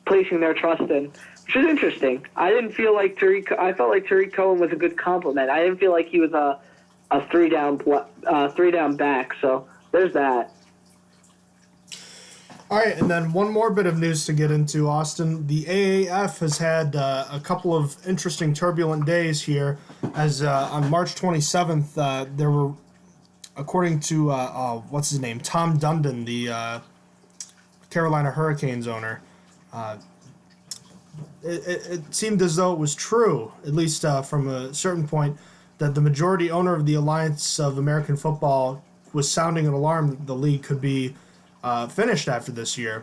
placing their trust in, which is interesting. I felt like Tariq Cohen was a good compliment. I didn't feel like he was a 3-down back. So there's that.
All right, and then one more bit of news to get into, Austin. The AAF has had a couple of interesting turbulent days here, as on March 27th, there were, according to, what's his name, Tom Dundon, the Carolina Hurricanes owner, it seemed as though it was true, at least from a certain point, that the majority owner of the Alliance of American Football was sounding an alarm that the league could be finished after this year.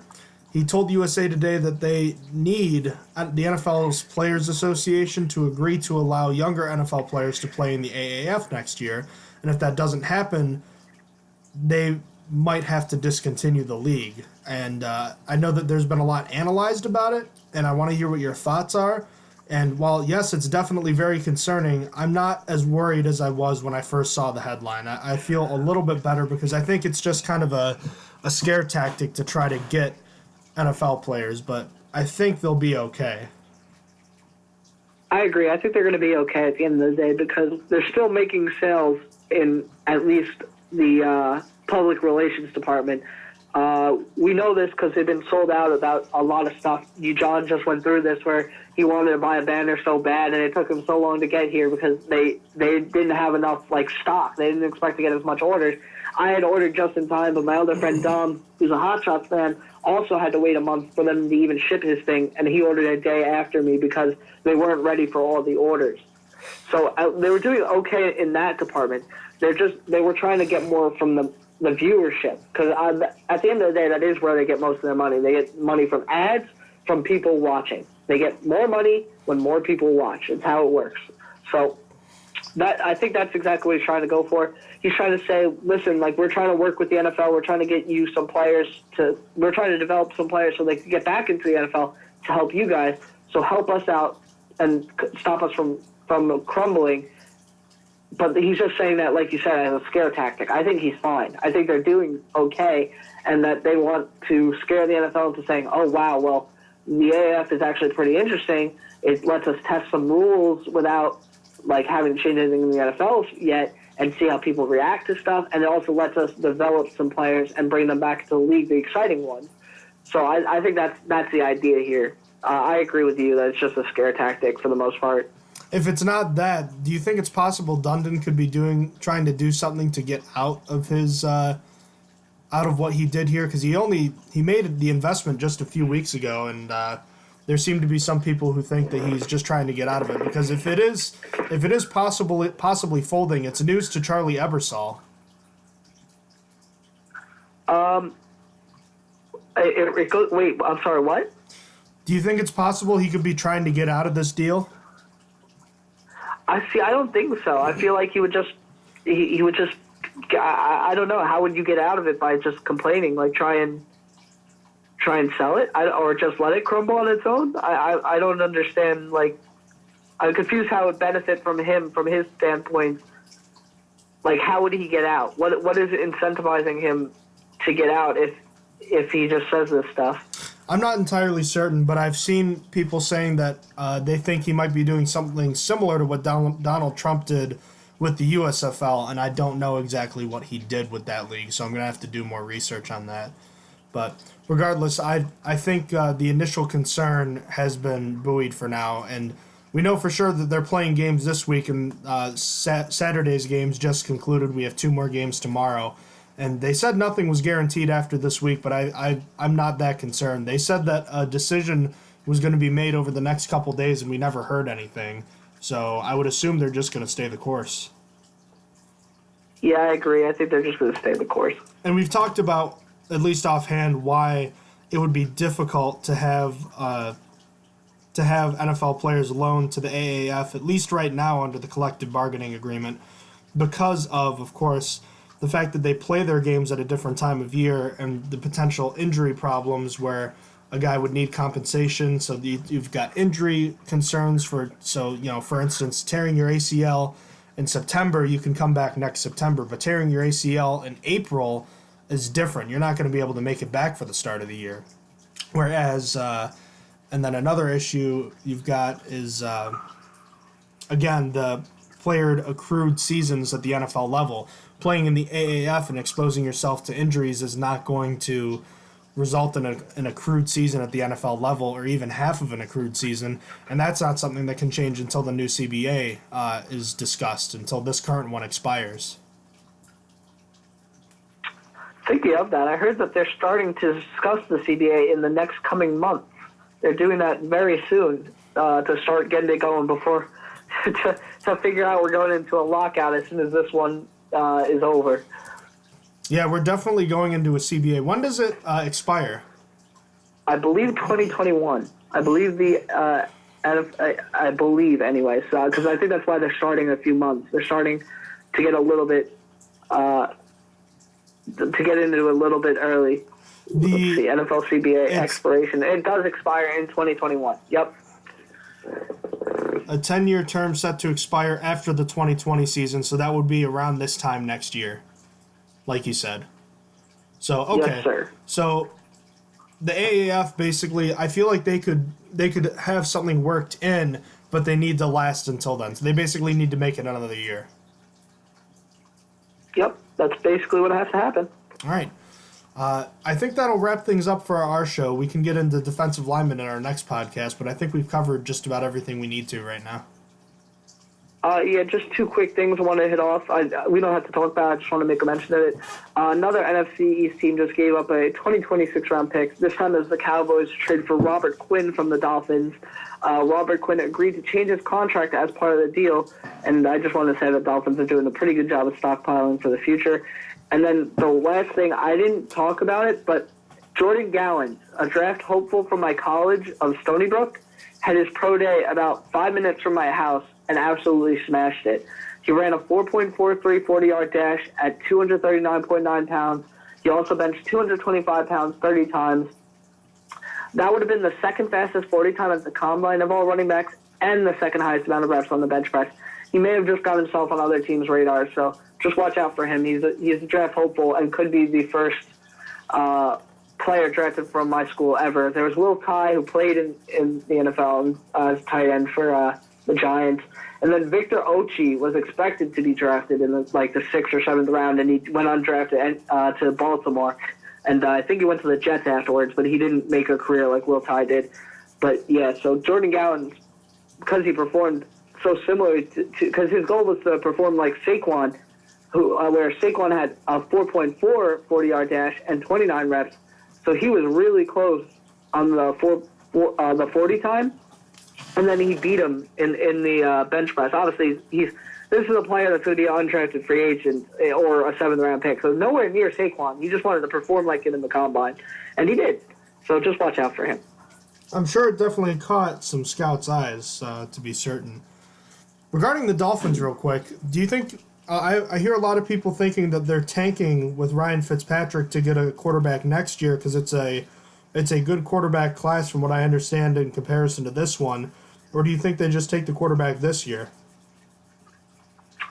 He told USA Today that they need the NFL's Players Association to agree to allow younger NFL players to play in the AAF next year, and if that doesn't happen, they might have to discontinue the league. And I know that there's been a lot analyzed about it, and I want to hear what your thoughts are. And while, yes, it's definitely very concerning, I'm not as worried as I was when I first saw the headline. I feel a little bit better because I think it's just kind of a scare tactic to try to get NFL players, but I think they'll be okay.
I agree. I think they're going to be okay at the end of the day because they're still making sales in at least the public relations department. We know this because they've been sold out about a lot of stuff. John just went through this where he wanted to buy a banner so bad, and it took him so long to get here because they didn't have enough stock. They didn't expect to get as much orders. I had ordered just in time, but my other friend Dom, who's a Hot Shots fan, also had to wait a month for them to even ship his thing, and he ordered a day after me because they weren't ready for all the orders. So they were doing okay in that department. They were trying to get more from the viewership because at the end of the day, that is where they get most of their money. They get money from ads, from people watching. They get more money when more people watch. It's how it works. So I think that's exactly what he's trying to go for. He's trying to say, listen, we're trying to work with the NFL. We're trying to get you some players we're trying to develop some players so they can get back into the NFL to help you guys. So help us out and stop us from crumbling. But he's just saying that, like you said, as a scare tactic. I think he's fine. I think they're doing okay, and that they want to scare the NFL into saying, oh, wow, well, the AAF is actually pretty interesting. It lets us test some rules without having to change anything in the NFL yet and see how people react to stuff. And it also lets us develop some players and bring them back to the league, the exciting ones. So I think that's the idea here. I agree with you that it's just a scare tactic for the most part.
If it's not that, do you think it's possible Dundon could be trying to do something to get out of his out of what he did here? Because he made the investment just a few weeks ago, and there seem to be some people who think that he's just trying to get out of it. Because if it is possibly folding, it's news to Charlie Ebersol.
Wait, I'm sorry, what?
Do you think it's possible he could be trying to get out of this deal?
I don't think so. I feel like he would just I don't know, how would you get out of it by just complaining? Try and sell it, or just let it crumble on its own? I don't understand. I'm confused how it would benefit from him, from his standpoint. How would he get out? What is incentivizing him to get out if he just says this stuff?
I'm not entirely certain, but I've seen people saying that they think he might be doing something similar to what Donald Trump did with the USFL, and I don't know exactly what he did with that league, so I'm going to have to do more research on that. But regardless, I think the initial concern has been buoyed for now, and we know for sure that they're playing games this week, and Saturday's games just concluded. We have 2 more games tomorrow. And they said nothing was guaranteed after this week, but I'm not that concerned. They said that a decision was going to be made over the next couple days, and we never heard anything. So I would assume they're just going to stay the course.
Yeah, I agree. I think they're just going to stay the course.
And we've talked about, at least offhand, why it would be difficult to have NFL players loaned to the AAF, at least right now under the collective bargaining agreement, because of course, the fact that they play their games at a different time of year and the potential injury problems where a guy would need compensation. So you've got injury concerns for instance, tearing your ACL in September, you can come back next September, but tearing your ACL in April is different. You're not going to be able to make it back for the start of the year. Whereas, and then another issue you've got is, again, the player accrued seasons at the NFL level. Playing in the AAF and exposing yourself to injuries is not going to result in an accrued season at the NFL level, or even half of an accrued season, and that's not something that can change until the new CBA is discussed, until this current one expires.
Speaking of that, I heard that they're starting to discuss the CBA in the next coming month. They're doing that very soon to start getting it going before to figure out we're going into a lockout as soon as this one is over.
Yeah, we're definitely going into a CBA. When does it expire?
I believe 2021. I believe I believe anyway. So because I think that's why they're starting a few months. They're starting to get a little bit to get into a little bit early. Let's see, NFL CBA expiration. It does expire in 2021. Yep.
A 10-year term set to expire after the 2020 season, so that would be around this time next year, like you said. So, okay.
Yes, sir.
So the AAF basically, I feel like they could have something worked in, but they need to last until then. So they basically need to make it another year.
Yep, that's basically what has to happen.
All right. I think that'll wrap things up for our show. We can get into defensive linemen in our next podcast, but I think we've covered just about everything we need to right now.
Yeah, just two quick things I want to hit off. We don't have to talk about it. I just want to make a mention of it. Another NFC East team just gave up a 2026 round pick. This time it was the Cowboys traded for Robert Quinn from the Dolphins. Robert Quinn agreed to change his contract as part of the deal, and I just want to say the Dolphins are doing a pretty good job of stockpiling for the future. And then the last thing, I didn't talk about it, but Jordan Gallon, a draft hopeful from my college of Stony Brook, had his pro day about 5 minutes from my house and absolutely smashed it. He ran a 4.43 40-yard dash at 239.9 pounds. He also benched 225 pounds 30 times. That would have been the second fastest 40 time at the combine of all running backs and the second highest amount of reps on the bench press. He may have just got himself on other teams' radars, so just watch out for him. He's a draft hopeful and could be the first player drafted from my school ever. There was Will Tye, who played in the NFL as tight end for the Giants. And then Victor Ochi was expected to be drafted in the 6th or 7th round, and he went undrafted to Baltimore. And I think he went to the Jets afterwards, but he didn't make a career like Will Tye did. But, yeah, so Jordan Gallon, because he performed so similar to because his goal was to perform like Saquon, where Saquon had a 4.4 40-yard dash and 29 reps. So he was really close on the 40 time, and then he beat him in the bench press. Obviously, this is a player that's going to be an undrafted free agent or a 7th-round pick, so nowhere near Saquon. He just wanted to perform like him in the combine, and he did. So just watch out for him.
I'm sure it definitely caught some scouts' eyes, to be certain. Regarding the Dolphins real quick, do you think I hear a lot of people thinking that they're tanking with Ryan Fitzpatrick to get a quarterback next year because it's a good quarterback class from what I understand in comparison to this one, or do you think they just take the quarterback this year?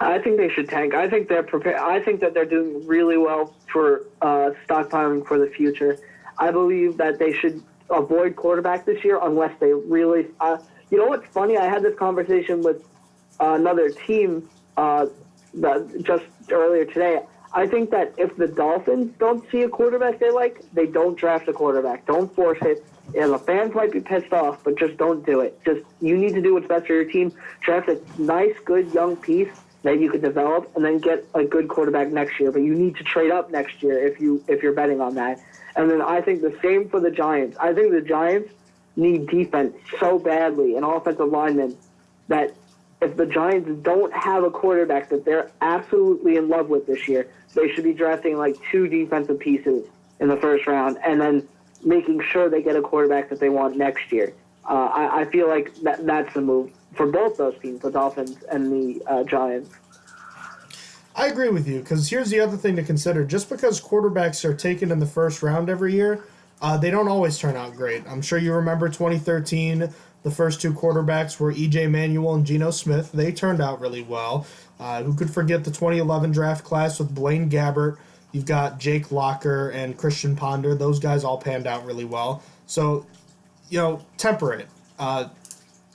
I think they should tank. I think they're prepared. I think that they're doing really well for stockpiling for the future. I believe that they should avoid quarterback this year unless they really. You know what's funny? I had this conversation with another team just earlier today. I think that if the Dolphins don't see a quarterback they like, they don't draft a quarterback. Don't force it. Yeah, the fans might be pissed off, but just don't do it. You need to do what's best for your team. Draft a nice, good young piece that you could develop, and then get a good quarterback next year. But you need to trade up next year if you're betting on that. And then I think the same for the Giants. I think the Giants need defense so badly and offensive linemen that if the Giants don't have a quarterback that they're absolutely in love with this year, they should be drafting like 2 defensive pieces in the first round and then making sure they get a quarterback that they want next year. I feel like that's the move for both those teams, the Dolphins and the Giants.
I agree with you, because here's the other thing to consider. Just because quarterbacks are taken in the first round every year, they don't always turn out great. I'm sure you remember 2013, the first 2 quarterbacks were E.J. Manuel and Geno Smith. They turned out really well. Who could forget the 2011 draft class with Blaine Gabbert? You've got Jake Locker and Christian Ponder. Those guys all panned out really well. So, temper it.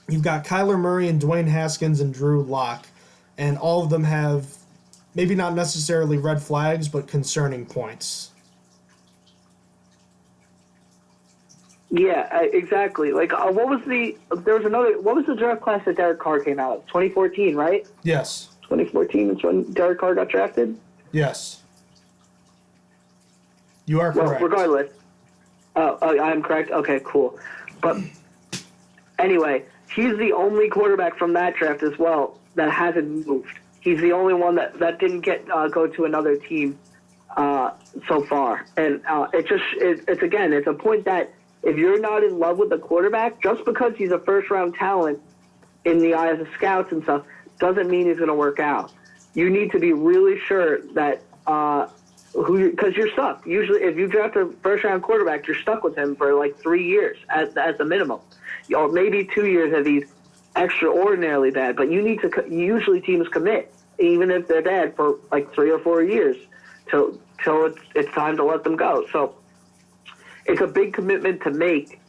You've got Kyler Murray and Dwayne Haskins and Drew Lock, and all of them have maybe not necessarily red flags, but concerning points.
Yeah, exactly. Like, what was the draft class that Derek Carr came out of? 2014, right?
Yes.
2014 is when Derek Carr got drafted?
Yes. You are correct.
Well, regardless. I'm correct? Okay, cool. But anyway, he's the only quarterback from that draft as well that hasn't moved. He's the only one that didn't go to another team so far. And it's a point that if you're not in love with the quarterback, just because he's a first-round talent in the eyes of scouts and stuff, doesn't mean he's going to work out. You need to be really sure that because you're stuck. Usually, if you draft a first-round quarterback, you're stuck with him for like 3 years at the minimum, or maybe 2 years if he's extraordinarily bad. But you need to. Usually, teams commit, even if they're bad, for like 3 or 4 years till it's time to let them go. So it's a big commitment to make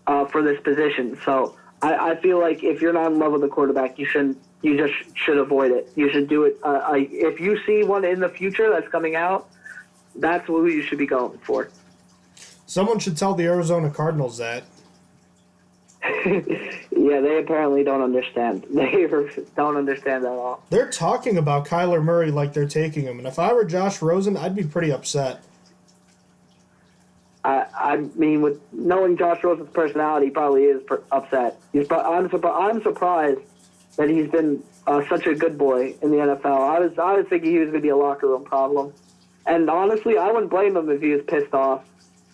for this position. So I feel like if you're not in love with the quarterback, you just should avoid it. You should do it. If you see one in the future that's coming out, that's what you should be going for.
Someone should tell the Arizona Cardinals that.
Yeah, they apparently don't understand. They don't understand at all.
They're talking about Kyler Murray like they're taking him, and if I were Josh Rosen, I'd be pretty upset.
I mean, with knowing Josh Rosen's personality, he probably is upset. I'm surprised that he's been such a good boy in the NFL. I was thinking he was going to be a locker room problem, and honestly, I wouldn't blame him if he was pissed off,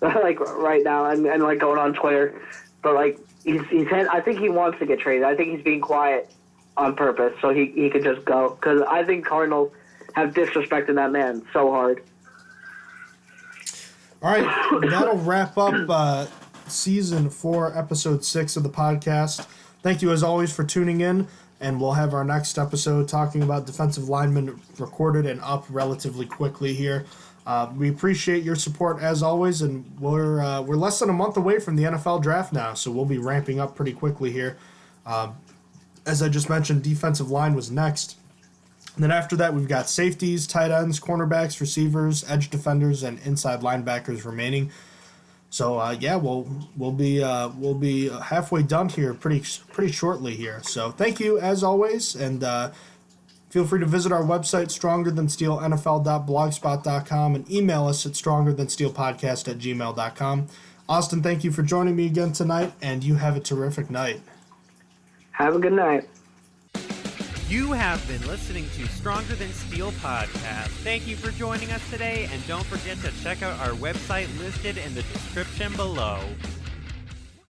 like right now, and like going on Twitter. But like I think he wants to get traded. I think he's being quiet on purpose so he could just go, because I think Cardinals have disrespected that man so hard.
All right, that'll wrap up Season 4, Episode 6 of the podcast. Thank you, as always, for tuning in, and we'll have our next episode talking about defensive linemen recorded and up relatively quickly here. We appreciate your support, as always, and we're less than a month away from the NFL draft now, so we'll be ramping up pretty quickly here. As I just mentioned, defensive line was next. And then after that, we've got safeties, tight ends, cornerbacks, receivers, edge defenders, and inside linebackers remaining. So we'll be halfway done here pretty shortly here. So thank you as always, and feel free to visit our website strongerthansteelnfl.blogspot.com and email us at strongerthansteelpodcast@gmail.com. Austin, thank you for joining me again tonight, and you have a terrific night.
Have a good night.
You have been listening to Stronger Than Steel podcast. Thank you for joining us today, and don't forget to check out our website listed in the description below.